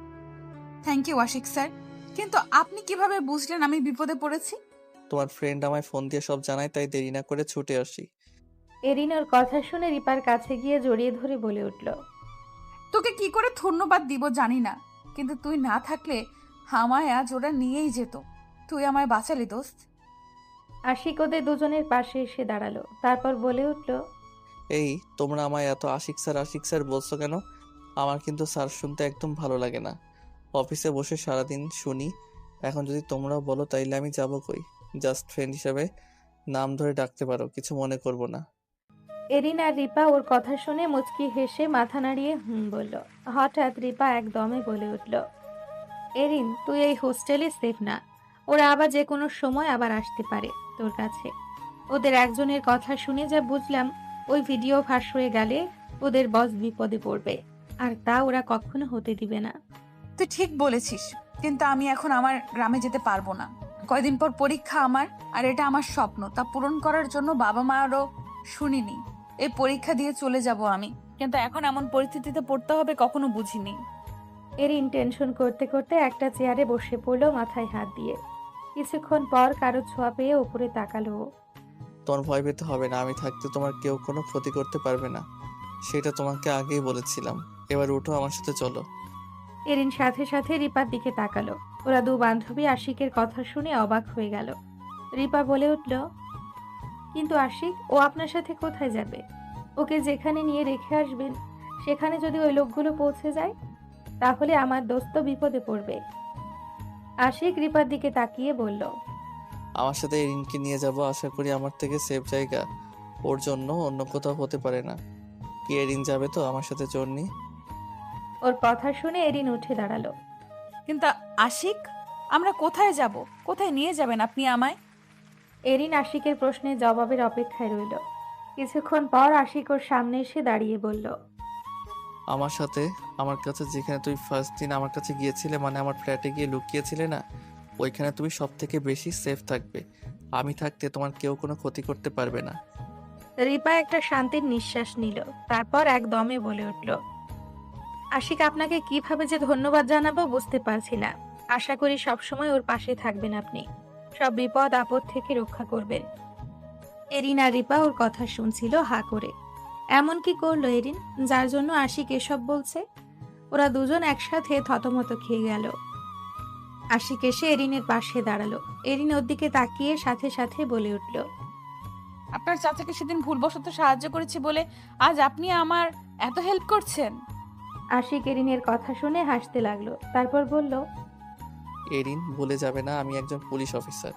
থ্যাংক ইউ আশিক স্যার, কিন্তু আপনি কিভাবে বুঝলেন আমি বিপদে পড়েছি? তোমার ফ্রেন্ড আমায় ফোন দিয়ে সব জানায়, তাই দেরি না করে ছুটে আসি। এরিন ওর কথা শুনে রিপার কাছে গিয়ে জড়িয়ে ধরে বলে উঠল, তোকে কি করে ধন্যবাদ দিব জানি না, কিন্তু তুই না থাকলে আমায় আজ ওরা নিয়েই যেত। তুই আমায় বাঁচালি দোস্ত। আশিক ওদের দুজনের পাশে এসে দাঁড়ালো। তারপর বলে উঠল, এই তোমরা আমায় এত আশিক স্যার বলছো কেন? আমার কিন্তু স্যার শুনতে একদম ভালো লাগে না। অফিসে বসে সারাদিন শুনি। এখন যদি তোমরাও বলো তাইলে আমি যাবো কই? জাস্ট ফ্রেন্ড হিসেবে নাম ধরে ডাকতে পারো, কিছু মনে করবো না। এরিন আর রিপা ওর কথা শুনে মুচকি হেসে মাথা নাড়িয়ে বলল। হঠাৎ রিপা একদমে বলে উঠল, এরিন, তুই এই হোস্টেলে সেফ না। ওরা আবার যে কোনো সময় আবার আসতে পারে তোর কাছে। ওদের একজনের কথা শুনে যা বুঝলাম, ওই ভিডিও ফাঁস হয়ে গেলে ওদের বস বিপদে পড়বে, আর তা ওরা কখনো হতে দিবে না। তুই ঠিক বলেছিস, কিন্তু আমি এখন আমার গ্রামে যেতে পারবো না। কয়দিন পর পরীক্ষা আমার, আর এটা আমার স্বপ্ন, তা পূরণ করার জন্য বাবা মা আরও শুনিনি। এই পরীক্ষা দিয়ে চলে যাব আমি, কিন্তু এখন এমন পরিস্থিতিতে পড়তে হবে কখনো বুঝিনি। এরিন টেনশন করতে করতে একটা চেয়ারে বসে পড়লো মাথায় হাত দিয়ে। কিছুক্ষণ পর কারো ছোঁয়া পেয়ে উপরে তাকালো ও। তোমার ভয় পেতে হবে না, আমি থাকতে তোমার কেউ কোনো ক্ষতি করতে পারবে না, সেটা তোমাকে আগেই বলেছিলাম। এবার উঠো, আমার সাথে চলো। এরিন সাথে সাথে রিপার দিকে তাকালো। ওরা দু বান্ধবী আশিকের কথা শুনে অবাক হয়ে গেল। রিপা বলে উঠল, কিন্তু আশিক, ও আপনার সাথে কোথায় যাবে? ওকে যেখানে নিয়ে রেখে আসবেন সেখানে যদি ওই লোকগুলো পৌঁছে যায়, তাহলে আমার দোস্ত বিপদে পড়বে। আশিক রিপার দিকে তাকিয়ে বলল, আমার সাথে এরিনকে নিয়ে যাব, আশা করি আমার থেকে সেফ জায়গা ওর জন্য অন্য কোথাও হতে পারে না। কি এরিন যাবে তো আমার সাথে চড়নি? ওর কথা শুনে এরিন উঠে দাঁড়ালো। কিন্তু আশিক, আমরা কোথায় যাব? কোথায় নিয়ে যাবেন আপনি আমায়? এরিন আশিকের প্রশ্নের জবাবের অপেক্ষায় রইল। কিছুক্ষণ পর আশিক ওর সামনে এসে দাঁড়িয়ে বলল, আমার সাথে আমার কাছে, যেখানে তুমি ফার্স্ট দিন আমার কাছে গিয়েছিলে, মানে আমার ফ্ল্যাটে গিয়ে লুকিয়েছিলে না, ওইখানে তুমি সব থেকে বেশি সেফ থাকবে। আমি থাকতে তোমার কেউ কোনো ক্ষতি করতে পারবে না। রিপা একটা শান্তির নিঃশ্বাস নিল, তারপর একদমে বলে উঠল, আশিক, আপনাকে কিভাবে যে ধন্যবাদ জানাবো বুঝতে পারছি না। আশা করি সবসময় ওর পাশে থাকবেন আপনি, সব বিপদ আপদ থেকে রক্ষা করবেন। এরিন আর রিপা ওর কথা শুনছিল হা করে। এমন কি করলো এরিন, যার জন্য আশিক এসব বলছে? ওরা দুজন একসাথে থতমত খেয়ে গেল। আশিক এসে এরিনের পাশে দাঁড়ালো। এরিন ওর দিকে তাকিয়ে সাথে সাথে বলে উঠল, আপনার চাচাকে সেদিন ভুলবশত সাহায্য করেছি বলে আজ আপনি আমার এত হেল্প করছেন? আশিক এরিনের কথা শুনে হাসতে লাগলো, তারপর বলল, এরিন, ভুলে যাবে না আমি একজন পুলিশ অফিসার,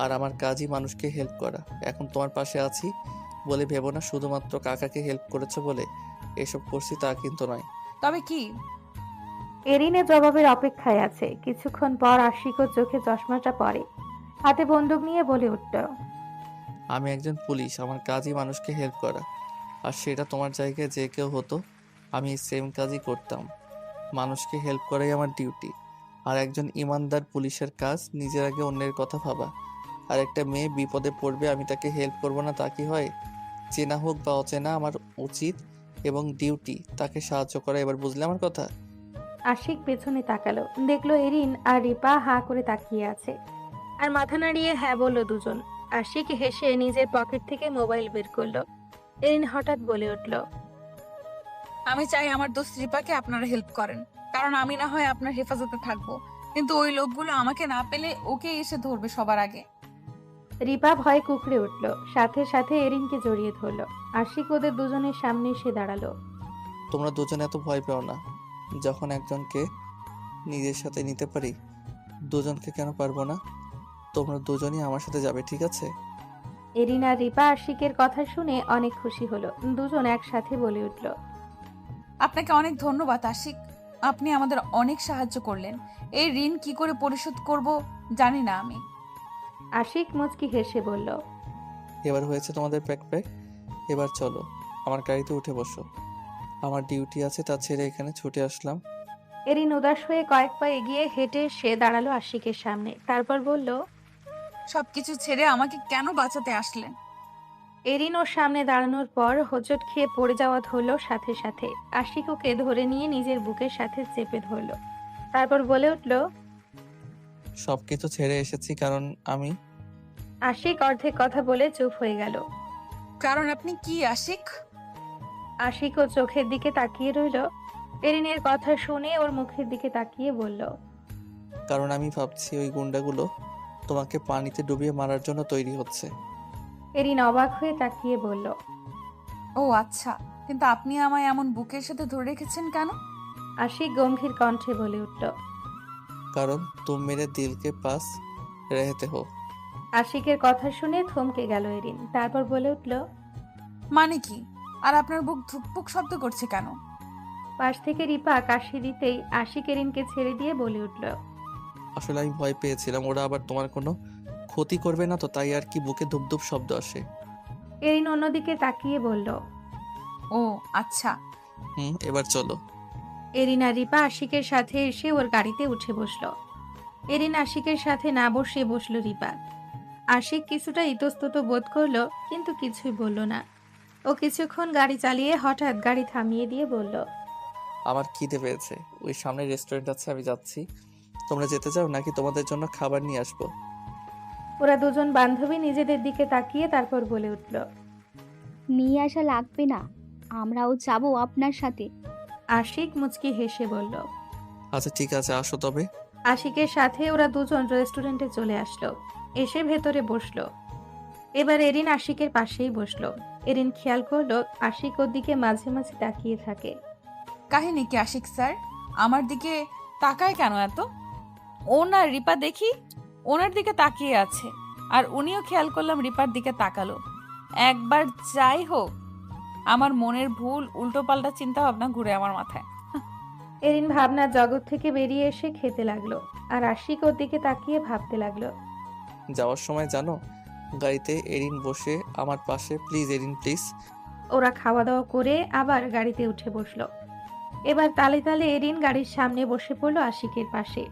আর আমার কাজই মানুষকে হেল্প করা। এখন তোমার পাশে আছি বলে ভেবো না শুধুমাত্র কাকাকে হেল্প করেছো বলে এসব করছি, তা কিন্তু নয়। তবে কি? এরিনের জবাবের অপেক্ষায় আছে। কিছুক্ষণ পর আশিক ওর চোখে চশমাটা পরে, হাতে বন্দুক নিয়ে বলে উঠল, আমি একজন পুলিশ, আমার কাজই মানুষকে হেল্প করা। আর সেটা তোমার জায়গায় যে কেউ হতো, আমি সেম কাজই করতাম। মানুষকে হেল্প করাই আমার ডিউটি। আর একজন ইমানদার পুলিশের কাজ নিজের আগে অন্যের কথা ভাবা। আর একটা মেয়ে বিপদে পড়বে, আমি তাকে হেল্প করব না তা কি হয়? চেনা হোক বা অচেনা, আমার উচিত এবং ডিউটি তাকে সাহায্য করা। এবার বুঝলে আমার কথা? আশিক পেছনে তাকালো, দেখলো এরিন আর রিপা হা করে তাকিয়ে আছে, আর মাথা নাড়িয়ে হ্যাঁ বলল দুজন। আশিক হেসে নিজের পকেট থেকে মোবাইল বের করলো। এরিন হঠাৎ বলে উঠল, আমি চাই আমার দোস্ত রিপাকে আপনারা হেল্প করেন, কারণ আমি না হয় আপনার হেফাজতে থাকবো, কিন্তু ওই লোকগুলো আমাকে না পেলে ওকে এসে ধরবে সবার আগে। রিপা ভয়ে কুকড়ে উঠল, সাথে সাথে এরিনকে জড়িয়ে ধরলো। আশিক ওদের দুজনের সামনে এসে দাঁড়ালো। তোমরা দুজনে এত ভয় পেও না। যখন একজনকে নিজের সাথে নিতে পারি, দুজনকে কেন পারবো না? তোমরা দুজনই আমার সাথে যাবে, ঠিক আছে? এরিন আর রিপা আশিকের কথা শুনে অনেক খুশি হলো। দুজন একসাথে বলে উঠল, আপনাকে অনেক ধন্যবাদ আশিক, আপনি আমাদের অনেক সাহায্য করলেন। এই ঋণ কি করে পরিশোধ করব জানি না আমি। আশিক মুচকি হেসে বলল, এবার হয়েছে তোমাদের প্যাক প্যাক, এবার চলো আমার গাড়িতে উঠে বসো। আমার ডিউটি আছে, তা ছেড়ে এখানে ছুটে আসলাম। এরিন উদাস হয়ে কয়েক পা এগিয়ে হেঁটে সে দাঁড়ালো আশিকের সামনে, তারপর বলল, সবকিছু ছেড়ে আমাকে কেন বাঁচাতে আসলেন? এরিন ওর সামনে দাঁড়ানোর পর হোঁচট খেয়ে পড়ে যাওয়া ধরলো সাথে সাথে। আশিক ওকে ধরে নিয়ে নিজের বুকের সাথে চেপে ধরলো, তারপর বলে উঠল, সবকিছু ছেড়ে এসেছি কারণ আমি আশিক অর্ধেক কথা বলে চুপ হয়ে গেল। কারণ আপনি কি আশিক? আশিক ও চোখের দিকে তাকিয়ে রইল। এরিনের কথা শুনে ওর মুখের দিকে তাকিয়ে বলল, কারণ আমি ভাবছি ওই গুন্ডাগুলো তোমাকে পানিতে ডুবিয়ে মারার জন্য তৈরি হচ্ছে। এরিন অবাক হয়ে তাকিয়ে বলল, ও আচ্ছা, কিন্তু আপনি আমায় এমন বুকের সাথে ধরে রেখেছেন কেন? আশিক গম্ভীর কণ্ঠে বলে উঠল, কারণ তুম মেরে দিলকে পাস রেহতে হো। আশিকের কথা শুনে থমকে গেল এরিন, তারপর বলে উঠল, মানে কি? আর আপনার বুক ধুকপুক শব্দ করছে কেন? পাশ থেকে রিপা কাশি দিতেই আশিক এরিনকে ছেড়ে দিয়ে বলে উঠল, আসলে আমি ভয় পেয়েছিলাম ওরা আবার তোমার কোনো ক্ষতি করবে না তো, তাই আর কি বুকে ধুপধুপ শব্দ আসে। এরিন অন্যদিকে তাকিয়ে বলল, ও আচ্ছা। এবার চলো। এরিন আর রিপা আশিকের সাথে এসে ওর গাড়িতে উঠে বসলো। এরিন আশিকের সাথে না বসে বসল রিপা। আশিক কিছুটা ইতস্তত বোধ করলো, কিন্তু কিছুই বলল না। ও কিছুক্ষণ গাড়ি চালিয়ে হঠাৎ গাড়ি থামিয়ে দিয়ে বলল, আমার খিদে পেয়েছে, ওই সামনে রেস্টুরেন্ট আছে, আমি যাচ্ছি। তোমরা যেতে চাও নাকি তোমাদের জন্য খাবার নিয়ে আসবো? ওরা দুজন বান্ধবী নিজেদের দিকে তাকিয়ে তারপর বলে উঠল, নিয়ে আসা লাগবে না, আমরাও যাব আপনার সাথে। আশিক মুচকি হেসে বলল। আচ্ছা ঠিক আছে, আসো তবে। আশিকের সাথে ওরা দুজন রেস্টুরেন্টে চলে আসলো, এসে ভেতরে বসলো। এবার এরিন আশিকের পাশেই বসলো। এরিন খেয়াল করলো আশিক ওর দিকে মাঝে মাঝে তাকিয়ে থাকে। কাহিনী কি আশিক স্যার? আমার দিকে তাকায় কেন এত? ওনার রিপা দেখি ওনার দিকে তাকিয়ে আছে, আর উনিও খেয়াল করলাম রিপার দিকে তাকালো। একবার যাই হোক, আমার মনের ভুল উল্টোপাল্টা চিন্তা ভাবনা ঘুরে আমার মাথায়। এরিন ভাবনার জগৎ থেকে বেরিয়ে এসে খেতে লাগলো, আর আশিক ওর দিকে তাকিয়ে ভাবতে লাগলো। যাওয়ার সময় জানো, গাড়িতে এরিন বসে আমার পাশে, প্লিজ এরিন প্লিজ। ওরা খাওয়া দাওয়া করে আবার গাড়িতে উঠে বসলো। এবার তালে তালে এরিন গাড়ির সামনে বসে পড়লো আশিকের পাশে।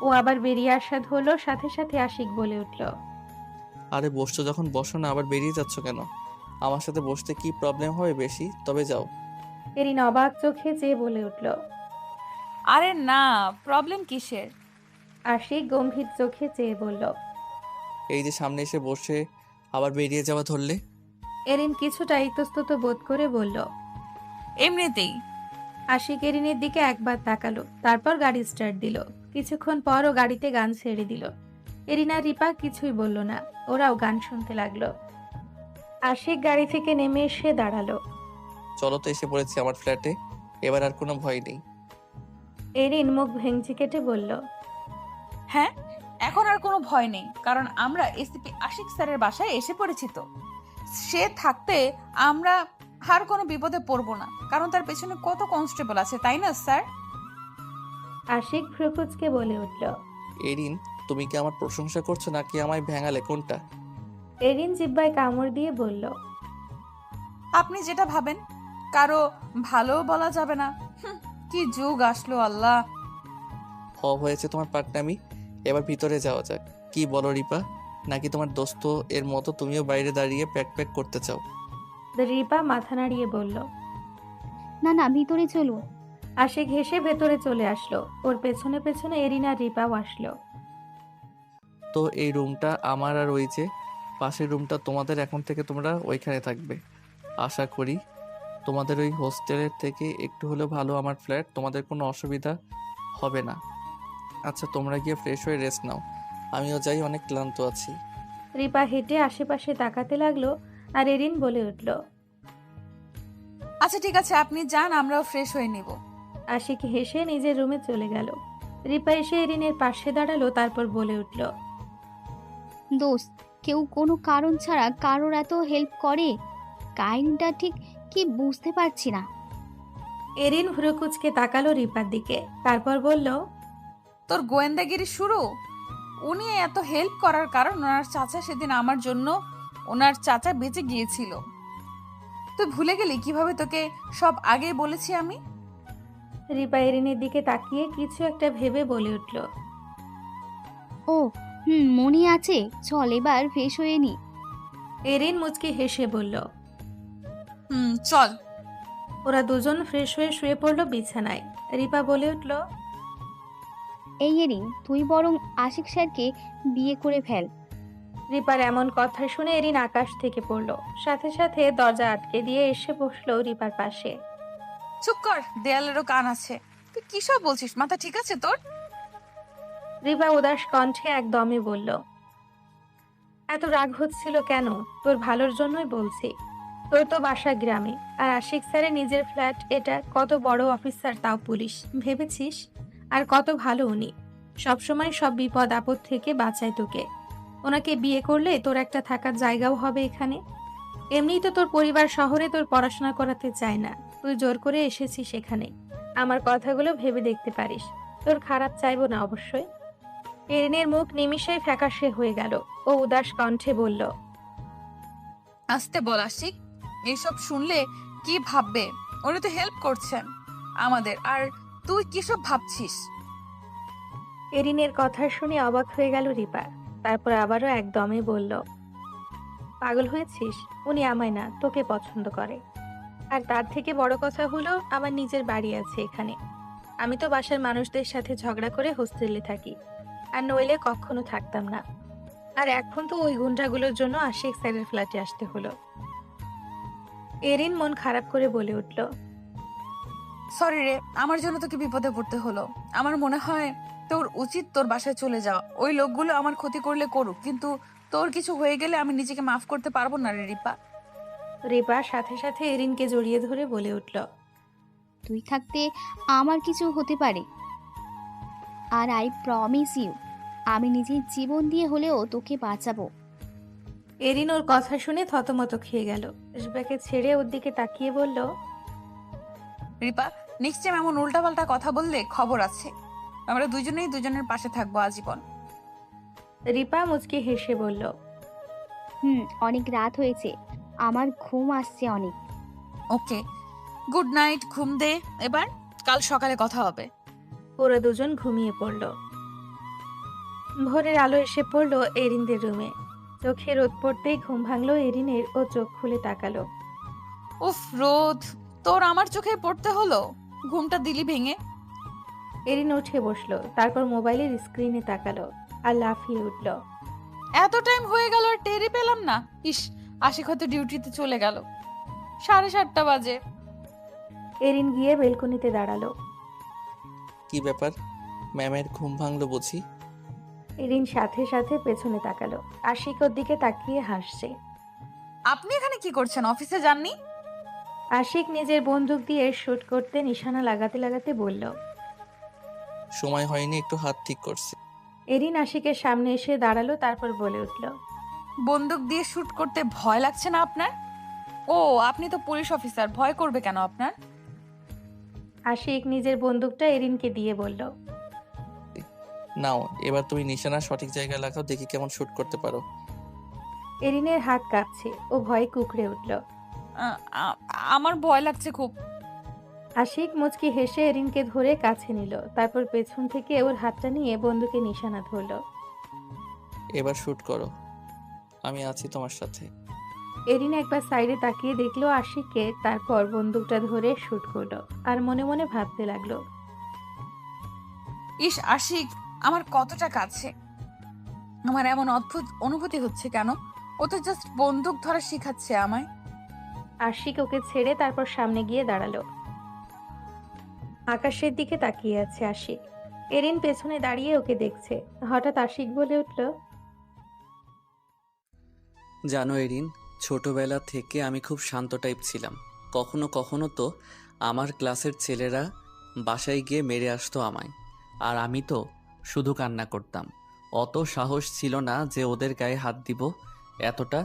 ও আবার বেরিয়ে আসা ধরলো, সাথে সাথে আশিক বলে উঠল, আরে বসছো যখন বসো না, আবার বেরিয়ে যাচ্ছ কেন? আমার সাথে বসতে কি প্রবলেম হবে বেশি? তবে যাও। এরিন অবাক চোখে চেয়ে বলে উঠল। আরে না, প্রবলেম কিসের? আশিক গম্ভীর চোখে চেয়ে বলল। এই যে সামনে এসে বসে আবার বেরিয়ে যাওয়া ধরলে। এরিন কিছুটা ইতস্তত বোধ করে বলল। এমনিতেই। আশিক এরিনের দিকে একবার তাকালো, তারপর গাড়ি স্টার্ট দিল। কিছুক্ষণ পর ও গাড়িতে গান ছেড়ে দিল। এরিন আর রিপা কিছুই বলল না, ওরাও গান শুনতে লাগলো। আশিক গাড়ি থেকে নেমে এসে দাঁড়ালো। চলো তো, এসে পড়েছি আমার ফ্ল্যাটে, এবার আর কোনো ভয় নেই। এরিন মুখ ভেঙচি কেটে বলল, হ্যাঁ, এখন আর কোনো ভয় নেই, কারণ আমরা এসিপি আশিক স্যারের বাসায় এসে পড়েছি। তো সে থাকতে আমরা আর কোনো বিপদে পড়বো না, কারণ তার পেছনে কত কনস্টেবল আছে, তাই না স্যার? আশিক ভ্রুকুচকে বলে উঠল। এরিন, তুমি কি আমার প্রশংসা করছো নাকি আমায় ভেঙালে, কোনটা? এরিন জিব্বায় কামড় দিয়ে বলল, আপনি যেটা ভাবেন, কারো ভালো বলা যাবে না। কি যুগ আসলো আল্লাহ। হয়েছে তোমার পাটনামি, এবার ভিতরে যাওয়া যাক। কি বলো রিপা, নাকি তোমার দোস্ত এর মতো তুমিও বাইরে দাঁড়িয়ে প্যাক প্যাক করতে চাও? রিপা মাথা নাড়িয়ে বলল। না না, ভিতরে চলো। আশিক হেসে ভেতরে চলে আসলো। ওর পেছনে পেছনে এরিন আর রিপাও আসলো। তো এই রুমটা আমার, আর ওই যে পাশের রুমটা তোমাদের। এখন থেকে তোমরা ওইখানে থাকবে। আশা করি তোমাদের ওই হোস্টেলের থেকে একটু হলেও ভালো আমার ফ্ল্যাট, তোমাদের কোনো অসুবিধা হবে না। আচ্ছা তোমরা গিয়ে ফ্রেশ হয়ে রেস্ট নাও, আমিও যাই, অনেক ক্লান্ত আছি। রিপা হেঁটে আশেপাশে তাকাতে লাগলো, আর এরিন বলে উঠল, আচ্ছা ঠিক আছে, আপনি যান, আমরাও ফ্রেশ হয়ে নিব। আশিক হেসে নিজের রুমে চলে গেল। রিপা এসে এরিনের পাশে দাঁড়ালো, তারপর বলে উঠল, দোস্ত, কেউ কোনো কারণ ছাড়া কারোর এত হেল্প করে? কাহিনীটা ঠিক কি বুঝতে পারছি না। এরিন ভ্রুকুচকে তাকালো রিপার দিকে, তারপর বলল, তোর গোয়েন্দাগিরি শুরু? উনি এত হেল্প করার কারণ ওনার চাচা সেদিন আমার জন্য, ওনার চাচা বেঁচে গিয়েছিল। তুই ভুলে গেলি কিভাবে তোকে সব আগে বলেছি আমি? রিপা এরিনের দিকে তাকিয়ে কিছু একটা ভেবে বলে উঠল, ও মনে আছে, চল এবার ফ্রেশ হয়ে নি। এরিন মুচকি হেসে বলল। চল। ওরা দুজন ফ্রেশ হয়ে শুয়ে পড়লো বিছানায়। রিপা বলে উঠল, এই এরিন, তুই বরং আশিক স্যারকে বিয়ে করে ফেল। রিপার এমন কথা শুনে এরিন আকাশ থেকে পড়লো, সাথে সাথে দরজা আটকে দিয়ে এসে বসলো রিপার পাশে। চুপ কর, দেয়ালেরও কান আছে। তুই কি সব বলছিস, মাথা ঠিক আছে তোর? রিপা উদাস কণ্ঠে একদমই বলল, এত রাগ হচ্ছিল কেন? তোর ভালোর জন্যই বলছি। তোর তো বাসা গ্রামে, আর আশিক স্যারের নিজের ফ্ল্যাট এটা। কত বড় অফিসার, তাও পুলিশ, ভেবেছিস? আর কত ভালো উনি, সবসময় সব বিপদ আপদ থেকে বাঁচায় তোকে। ওনাকে বিয়ে করলে তোর একটা থাকার জায়গাও হবে এখানে। এমনিই তো তোর পরিবার শহরে তোর পড়াশোনা করাতে চায় না, তুই জোর করে এসেছিস এখানে। আমার কথাগুলো ভেবে দেখতে পারিস, তোর খারাপ চাইবো না অবশ্যই। এরিনের মুখ নিমিষেই ফ্যাকাশে হয়ে গেল। ও উদাস কণ্ঠে বলল, আসতে বল আশিক, এইসব শুনলে কি ভাববে? উনি তো হেল্প করছেন আমাদের, আর তুই কি সব ভাবছিস? এরিনের কথা শুনে অবাক হয়ে গেল রিপা। তারপর আবারও একদমে বলল, পাগল হয়েছিস? উনি আমায় না, তোকে পছন্দ করে। আর তার থেকে বড় কথা হলো, আমার নিজের বাড়ি আছে এখানে। আমি তো বাসার মানুষদের সাথে ঝগড়া করে হোস্টেলে থাকি, আর নইলে কখনো থাকতাম না। আর এখন তো ওই গুন্ডাগুলোর জন্য আশিক স্যারের ফ্ল্যাটে আসতে হলো। এরিন মন খারাপ করে বলে উঠল, সরি রে, আমার জন্য তোকে বিপদে পড়তে হলো। আমার মনে হয় তোর উচিত তোর বাসায় চলে যাওয়া। ওই লোকগুলো আমার ক্ষতি করলে করুক, কিন্তু তোর কিছু হয়ে গেলে আমি নিজেকে মাফ করতে পারবো না রে রিপা। রিপা সাথে সাথে এরিনকে জড়িয়ে ধরে বলে উঠল, তুই থাকতে আমার কিছু হতে পারে, আর আই প্রমিস ইউ, আমি নিজের জীবন দিয়ে হলেও তোকে বাঁচাবো। এরিন ওর কথা শুনে থতমত খেয়ে গেল। রিপাকে ছেড়ে ওর দিকে তাকিয়ে বলল, রিপা, নেক্সট টাইম এমন উল্টাপাল্টা কথা বললে খবর আছে। আমরা দুজনেই দুজনের পাশে থাকবো আজীবন। রিপা মুচকি হেসে বলল, অনেক রাত হয়েছে, আমার ঘুম আসছে অনেক। ওকে, গুড নাইট, ঘুম দে এবার, কাল সকালে কথা হবে। ওরা দুজন ঘুমিয়ে পড়ল। ভোরের আলো এসে পড়ল এরিনদের রুমে। চোখে রোদ পড়তেই ঘুম ভাঙলো এরিনের। ও চোখ খুলে তাকালো। উফ রোদ, তোর আমার চোখে পড়তে হলো? ঘুমটা দিলি ভেঙে। এরিন উঠে বসলো, তারপর মোবাইলের স্ক্রিনে তাকালো আর লাফিয়ে উঠল। এত টাইম হয়ে গেল আর টেরই পেলাম না। ইস, আশিক হয়তো ডিউটিতে চলে গেল। 7:30 বাজে। এরিন গিয়ে বেলকনিতে দাঁড়ালো। কি ব্যাপার, ম্যামের ঘুম ভাঙলো বুঝি? এরিন সাথে সাথে পেছনে তাকালো। আশিক ওর দিকে তাকিয়ে হাসছে। আপনি এখানে কি করছেন? অফিসে যাননি? আশিক নিজের বন্দুক দিয়ে শুট করতে নিশানা লাগাতে লাগাতে বলল। সময় হয়নি, একটু হাত ঠিক করছি। এরিন আশিকের সামনে এসে দাঁড়ালো, তারপর বলে উঠল, বন্দুক দিয়ে শুট করতে ভয় লাগছে না আপনার? ও, আপনি তো পুলিশ অফিসার, ভয় করবে কেন আপনার? আশিক নিজের বন্দুকটা এরিনকে দিয়ে বলল, নাও, এবার তুমি নিশানা সঠিক জায়গায় লাগাও, দেখি কেমন শুট করতে পারো। এরিনের হাত কাঁপছে। ও ভয়ে কুঁকড়ে উঠল। আমার ভয় লাগছে খুব। আশিক মুচকি হেসে এরিনকে ধরে কাছে নিল, তারপর পেছন থেকে ওর হাতটা নিয়ে বন্দুকে নিশানা ধরল। এবার শুট করো, আমি আছি তোমার সাথে। এরিন একবার সাইডে তাকিয়ে দেখলো আশিককে, তারপর বন্দুকটা ধরে শুট করলো আর মনে মনে ভাবতে লাগলো, ইস আশিক আমার কতটা কাছে। আমার এমন অদ্ভুত অনুভূতি হচ্ছে কেন? ও তো জাস্ট বন্দুক ধরা শিখাচ্ছে আমায়। আশিক ওকে ছেড়ে তারপর সামনে গিয়ে দাঁড়ালো। আকাশের দিকে তাকিয়ে আছে আশিক। এরিন পেছনে দাঁড়িয়ে ওকে দেখছে। হঠাৎ আশিক বলে উঠল, জানো এরিন, ছোটবেলা থেকে আমি খুব শান্ত টাইপ ছিলাম। কখনো কখনো তো আমার ক্লাসের ছেলেরা বাসায় গিয়ে মেরে আসতো আমায়, আর আমি তো শুধু কান্না করতাম। অত সাহস ছিল না যে ওদের গায়ে হাত দিব, এতটা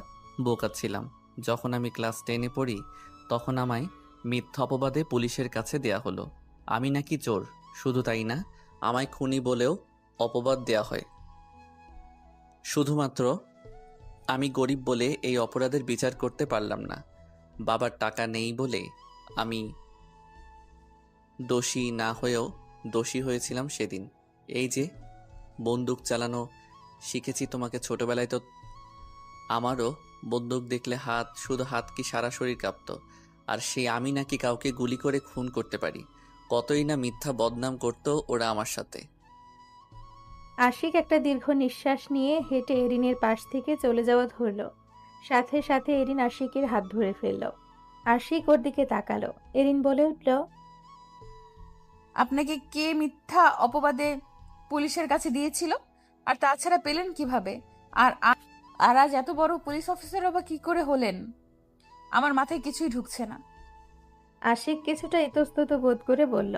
বোকা ছিলাম। যখন আমি ক্লাস 10-এ পড়ি, তখন আমায় মিথ্যা অপবাদে পুলিশের কাছে দেয়া হলো। আমি নাকি চোর, শুধু তাই না, আমায় খুনি বলেও অপবাদ দেয়া হয়। শুধুমাত্র আমি গরিব বলে এই অপরাধের বিচার করতে পারলাম না। বাবার টাকা নেই বলে আমি দোষী না হয়েও দোষী হয়েছিলাম সেদিন। এই যে বন্দুক চালানো শিখেছি তোমাকে ছোটবেলায়, তো আমারও বন্দুক দেখলে শুধু হাত কি সারা শরীর কাঁপতো। আর সেই আমি নাকি কাউকে গুলি করে খুন করতে পারি। কতই না মিথ্যা বদনাম করতো ওরা আমার সাথে। আশিক একটা দীর্ঘ নিঃশ্বাস নিয়ে হেঁটে এরিনের পাশ থেকে চলে যাওয়া ধরলো। সাথে সাথে এরিন আশিকের হাত ধরে ফেলল। আশিক ওর দিকে তাকালো। এরিন বলে উঠল, আপনাকে কে মিথ্যা অপবাদে পুলিশের কাছে দিয়েছিল? আর তাছাড়া পেলেন কিভাবে? আর আর আজ এত বড় পুলিশ অফিসারও বা কি করে হলেন? আমার মাথায় কিছুই ঢুকছে না। আশিক কিছুটা ইতস্তত বোধ করে বলল,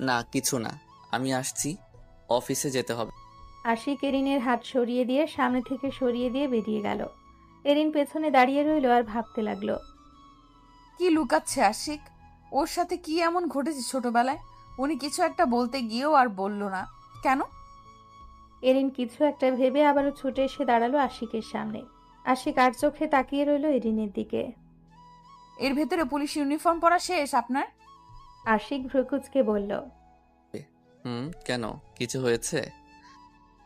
না কিছু না, আমি আসছি, অফিসে যেতে হবে। আশিক এরিনের হাত সরিয়ে দিয়ে সামনে থেকে সরিয়ে দিয়ে বেরিয়ে গেল। এরিন পেছনে দাঁড়িয়ে রইল আর ভাবতে লাগলো, কি লুকাচ্ছে আশিক? ওর সাথে কি এমন ঘটেছে ছোটবেলায়? উনি কিছু একটা বলতে গিয়েও আর বলল না কেন? এরিন কিছু একটা ভেবে আবারও ছুটে এসে দাঁড়ালো আশিকের সামনে। আশিক আর চোখে তাকিয়ে রইল এরিনের দিকে। এর ভেতরে পুলিশ ইউনিফর্ম পরা শেষ আপনার? আশিক ভ্রুকুচকে বলল, কেন, কিছু হয়েছে?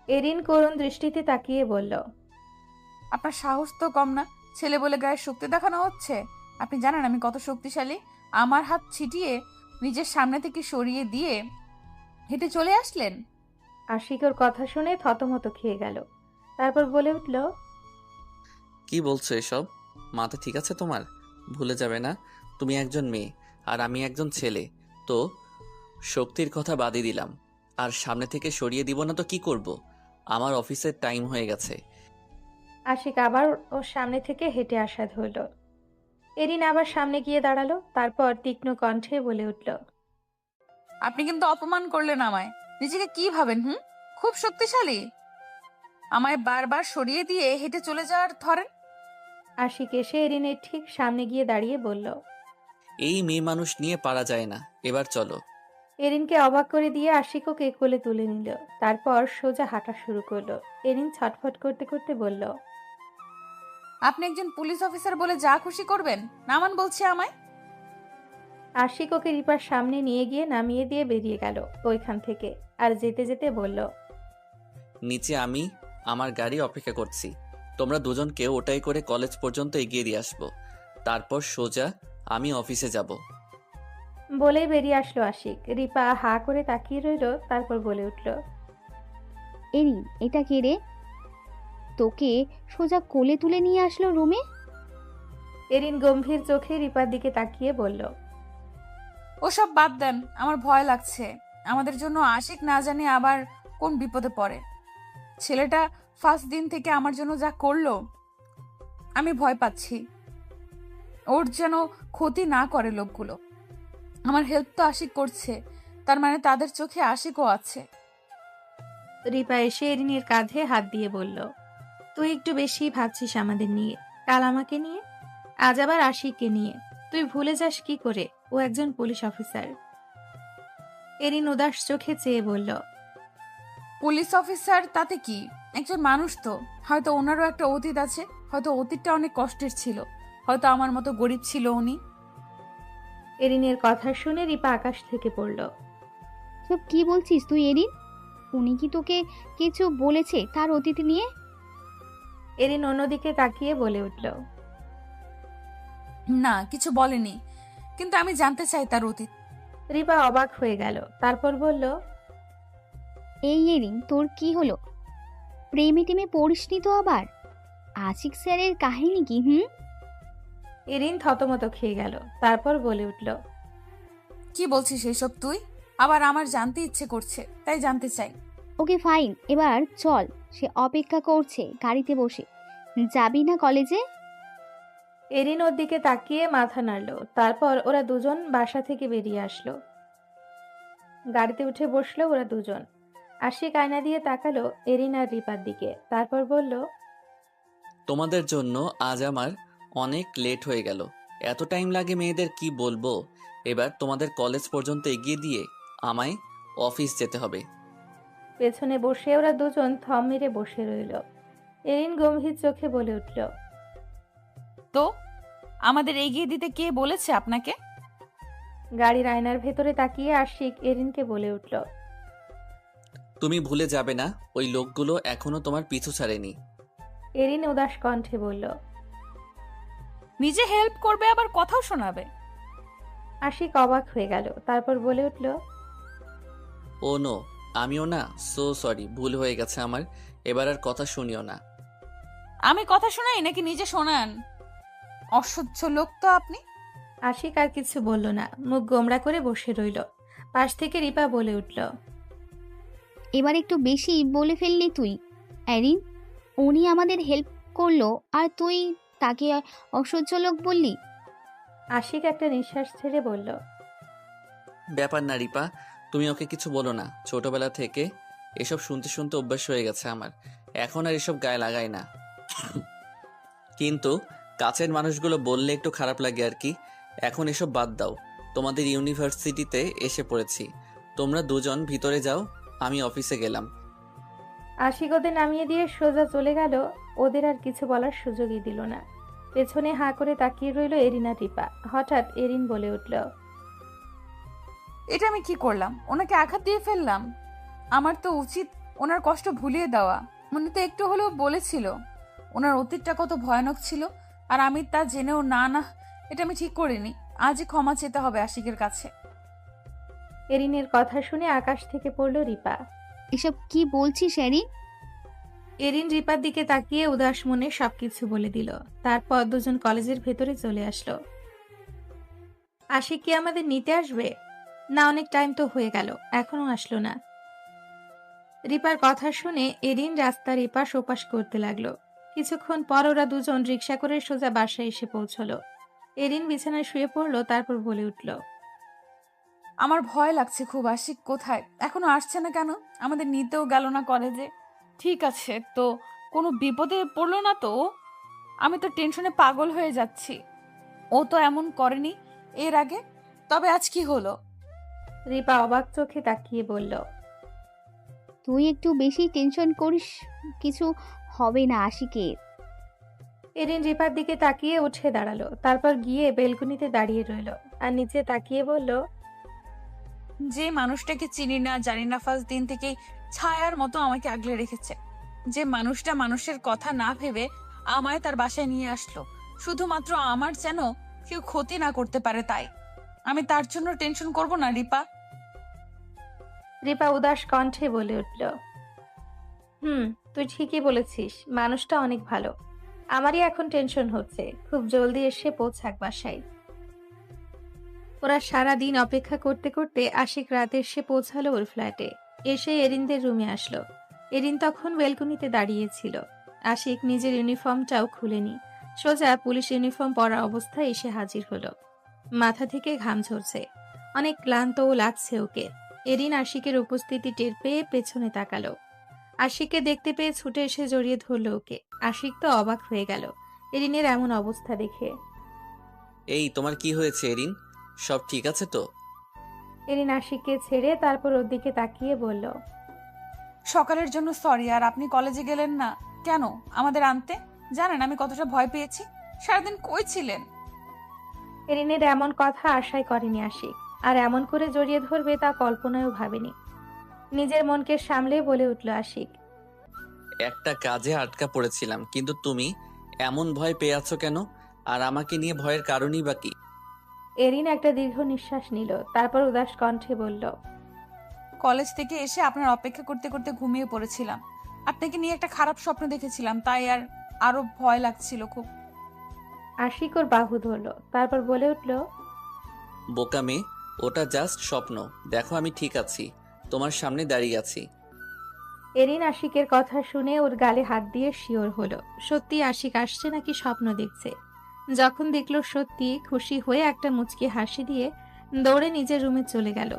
এরিন করুণ দৃষ্টিতে তাকিয়ে বলল, আপনার সাহস তো কম না, ছেলে বলে গায়ে শক্তি দেখানো হচ্ছে। আপনি জানেন আমি কত শক্তিশালী? আমার হাত ছিটিয়ে নিজের সামনে থেকে সরিয়ে দিয়ে হেঁটে চলে আসলেন। আশিক ওর কথা শুনে থতমত খেয়ে গেল। তারপর বলে উঠল, কি বলছো এসব? মাথা ঠিক আছে তোমার? ভুলে যাবে না তুমি একজন মেয়ে আর আমি একজন ছেলে। তো শক্তির কথা বাদই দিলাম, আর সামনে থেকে সরিয়ে দিব না তো কি করব? আমার অফিসের টাইম হয়ে গেছে। আশিক আবার ওর সামনে থেকে হেঁটে আসা ধরল। এরিন আবার সামনে গিয়ে দাঁড়ালো। তারপর তীক্ষ্ণ কণ্ঠে বলে উঠল, আপনি কিন্তু অপমান করলেন আমায়। নিজেকে কি ভাবেন? খুব শক্তিশালী? আমায় বারবার সরিয়ে দিয়ে হেঁটে চলে যাওয়ার ধরেন। আশিক এসে এরিনের ঠিক সামনে গিয়ে দাঁড়িয়ে বলল। এই মেয়ে মানুষ নিয়ে পারা যায় না, এবার চলো। এরিনকে অবাক করে দিয়ে আশিক ওকে কোলে তুলে নিল। তারপর সোজা হাঁটা শুরু করলো। এরিন ছটফট করতে করতে বলল, আপনি একজন পুলিশ অফিসার বলে যা খুশি করবেন, নামান বলছে আমায়। আশিক ওকে রিপার সামনে নিয়ে গিয়ে নামিয়ে দিয়ে বেরিয়ে গেল ওইখান থেকে। আর যেতে যেতে বলল, নিচে আমি আমার গাড়ি অপেক্ষা করছি, তোমরা দুজনকে ওটাই করে কলেজ পর্যন্ত এগিয়ে দিয়ে আসবো, তারপর সোজা আমি অফিসে যাব। বলেই বেরিয়ে আসলো আশিক। রিপা হা করে তাকিয়ে রইল। তারপর বলে উঠল, এরিন, এটা কে রে? তোকে সোজা কোলে তুলে নিয়ে আসলো রুমে? এরিন গম্ভীর চোখে রিপার দিকে তাকিয়ে বলল, ওসব বাদ দেন, আমার ভয় লাগছে। আমাদের জন্য আশিক না জানে আবার কোন বিপদে পড়ে। ছেলেটা ফার্স্ট দিন থেকে আমার জন্য যা করলো, আমি ভয় পাচ্ছি ওর যেন ক্ষতি না করে লোকগুলো। আমার হেল্প তো আশিক করছে, তার মানে তাদের চোখে আশিকও আছে। রিপা এসে এরিনের কাঁধে হাত দিয়ে বলল, তুই একটু বেশি ভাবছিস আমাদের নিয়ে, কাল আমাকে নিয়ে, আজ আবার আশিককে নিয়ে। তুই ভুলে যাস কি করে ও একজন পুলিশ অফিসার? এরিন উদাস চোখে চেয়ে বলল, পুলিশ অফিসার তাতে কি, একজন মানুষ তো। হয়তো ওনারও একটা অতীত আছে, হয়তো অতীতটা অনেক কষ্টের ছিল, হয়তো আমার মতো গরিব ছিল উনি। এরিনের কথা শুনে রিপা আকাশ থেকে পড়ল। সব কি বলছিস তুই এরিন? উনি কি তোকে কিছু বলেছে তার অতীত নিয়ে? এরিন অন্যদিকে তাকিয়ে বলে উঠল, না, কিছু বলেনি, কিন্তু আমি জানতে চাই তার অতীত। রিপা অবাক হয়ে গেল। তারপর বলল, এই এরিন, তোর কি হলো? প্রেমে টেমে পড়িসনি তো আবার? আশিক স্যারের কাহিনী কি? এরিন থতমত খেয়ে গেল। তারপর বলে উঠল, কি বলছিস এসব তুই? আবার আমার জানতে ইচ্ছে করছে, তাই জানতে চাই। ওকে ফাইন, এবার চল, সে অপেক্ষা করছে গাড়িতে বসে। যাবি না কলেজে? এরিন ওর দিকে তাকিয়ে মাথা নাড়ল। তারপর ওরা দুজন বাসা থেকে বেরিয়ে আসলো। গাড়িতে উঠে বসলো ওরা দুজন। আশিক আয়না দিয়ে তাকালো এরিন আর রিপার দিকে। তারপর বলল, তোমাদের জন্য আজ আমার অনেক লেট হয়ে গেল। এত টাইম লাগে মেয়েদের, কি বলবো। এবার তোমাদের কলেজ পর্যন্ত এগিয়ে দিয়ে আমায় অফিস যেতে হবে। পেছনে বসে ওরা দুজন থম মেরে বসে রইল। এরিন গম্ভীর চোখে বলে উঠল, তো আমাদের এগিয়ে দিতে কে বলেছে আপনাকে? গাড়ির আয়নার ভেতরে তাকিয়ে আশিক এরিনকে বলে উঠল, তুমি ভুলে যাবে না ওই লোকগুলো এখনো তোমার পিছু ছাড়েনি। এরিন উদাস কণ্ঠে বলল। নিজে হেল্প করবে আবার কথাও শোনাবে? আশিক অবাক হয়ে গেল। তারপর বলে উঠল, ও নো, আমিও না, সো সরি, ভুল হয়ে গেছে আমার। এবার আর কথা শুনিও না। আমি কথা শোনাই নাকি নিজে শোনান? অসহ্য লোক তো আপনি। আশিক আর কিছু বলল না, মুখ গোমড়া করে বসে রইল। পাশ থেকে রিপা বলে উঠল, এবার একটু বেশি বলে ফেললি তুই এরিন। উনি আমাদের হেল্প করলো আর তুই তাকে অসহ্য লোক বললি? আশিক একটা নিঃশ্বাস ছেড়ে বলল, ব্যাপার না রিপা, তুমি ওকে কিছু বলো না। ছোটবেলা থেকে এসব শুনতে শুনতে অভ্যাস হয়ে গেছে আমার, এখন আর এসব গায়ে লাগাই না। কিন্তু কাছের মানুষগুলো বললে একটু খারাপ লাগে আর কি। এখন এসব বাদ দাও। তোমাদের ইউনিভার্সিটিতে এসে পড়েছি, তোমরা দুজন ভিতরে যাও, আমি অফিসে গেলাম। আশিক ওদের নামিয়ে দিয়ে সোজা চলে গেল। ওদের আর কিছু বলার সুযোগই দিল না। পেছনে হাঁ করে তাকিয়ে রইল এরিন আর রিপা। হঠাৎ এরিন বলে উঠল, এটা আমি কি করলাম? ওনাকে আঘাত দিয়ে ফেললাম? আমার তো উচিত ওনার কষ্ট ভুলিয়ে দেওয়া। মনে তো একটু হলেও বলেছিল ওনার অতীতটা কত ভয়ানক ছিল, আর আমি তা জেনেও না, এটা আমি ঠিক করিনি। আজই ক্ষমা চেতে হবে আশিকের কাছে। এরিনের কথা শুনে আকাশ থেকে পড়ল রিপা। এসব কি বলছিস এরিন? এরিন রিপার দিকে তাকিয়ে উদাস মনে সবকিছু বলে দিল। তারপর দুজন কলেজের ভেতরে চলে আসলো। আশিক কি আমাদের নিতে আসবে? না, অনেক টাইম তো হয়ে গেল, এখনো আসলো না। রিপার কথা শুনে এরিন রাস্তার এপাশ ওপাশ করতে লাগলো। কিছুক্ষণ পর ওরা দুজন রিক্সা করে সোজা বাসায় এসে পৌঁছলো। এরিন বিছানায় শুয়ে পড়লো, তারপর বলে উঠল, আমার ভয় লাগছে খুব। আশিক কোথায়? এখনো আসছে না কেন? আমাদের নিতেও গেল না কলেজে। ঠিক আছে তো, কোনো বিপদে পড়লো না তো? আমি তো টেনশনে পাগল হয়ে যাচ্ছি। ও তো এমন করেনি এর আগে, তবে আজ কি হলো? রিপা অবাক চোখে তাকিয়ে বলল, তুই একটু বেশি টেনশন করিস, কিছু হবে না আশিকের। এরিন রিপার দিকে তাকিয়ে উঠে দাঁড়ালো, তারপর গিয়ে বেলকনিতে দাঁড়িয়ে রইল আর নিচে তাকিয়ে বলল, যে মানুষটাকে চিনি না জানি না, ফার্স্ট দিন থেকেই ছায়ার মতো আমাকে আগলে রেখেছে, যে মানুষটা মানুষের কথা না ভেবে আমায় তার বাসায় নিয়ে আসলো শুধুমাত্র আমার যেন কেউ ক্ষতি না করতে পারে, তাই আমি তার জন্য টেনশন করব না রিপা? রিপা উদাস কণ্ঠে বলে উঠল, তুই ঠিকই বলেছিস, মানুষটা অনেক ভালো। আমারই এখন টেনশন হচ্ছে, খুব জলদি এসে পৌঁছাক বাসায়। ওরা সারা দিন অপেক্ষা করতে করতে আশিক রাতে এসে পৌঁছালো ওর ফ্ল্যাটে। এসে এরিনদের রুমে আসলো। এরিন তখন বেলকনিতে দাঁড়িয়েছিল। আশিক নিজের ইউনিফর্মটাও খুলেনি, সোজা পুলিশ ইউনিফর্ম পরা অবস্থায় এসে হাজির হলো। মাথা থেকে ঘাম ঝরছে, অনেক ক্লান্তও লাগছে ওকে। এরিন আশিকের উপস্থিতি টের পেয়ে পেছনে তাকালো। আশিককে দেখতে পেয়ে ছুটে এসে জড়িয়ে ধরল ওকে। আশিক তো অবাক হয়ে গেল এরিনের এমন অবস্থা দেখে। এই তোমার কি হয়েছে এরিন? সব ঠিক আছে তো? এরিন আশিককে ছেড়ে তারপর ওর দিকে তাকিয়ে বলল, সকালের জন্য সরি। আর আপনি কলেজে গেলেন না কেন আমাদের আনতে? জানেন আমি কতটা ভয় পেয়েছি? সারাদিন কই ছিলেন? এরিনের এমন কথা আশাই করেনি আশিক, আর এমন করে জড়িয়ে ধরবে তা কল্পনায়ও ভাবেনি। নিজের মনকে সামলে বলে উঠল আশিক, একটা কাজে আটকা পড়েছিলাম, কিন্তু তুমি এমন ভয় পেয়ে আছো কেন? আর আমাকে নিয়ে ভয়ের কারণই বা কি? এরিন একটা দীর্ঘ নিঃশ্বাস নিল, তারপর উদাস কণ্ঠে বলল, কলেজ থেকে এসে আপনার অপেক্ষা করতে করতে ঘুমিয়ে পড়েছিলাম। আপনাকে নিয়ে একটা খারাপ স্বপ্ন দেখেছিলাম, তাই আরো ভয় লাগছিল খুব। আশিক ওর বাহু ধরল, তারপর বলে উঠল, বোকা মেয়ে, ওটা জাস্ট স্বপ্ন। দেখো আমি ঠিক আছি, তোমার সামনে দাঁড়িয়ে আছি। এরিন আশিকের কথা শুনে ওর গালে হাত দিয়ে শিওর হলো সত্যি আশিক আসছে নাকি স্বপ্ন দেখছে। যখন দেখলো সত্যি, খুশি হয়ে একটা মুচকি হাসি দিয়ে দৌড়ে নিজের রুমে চলে গেল।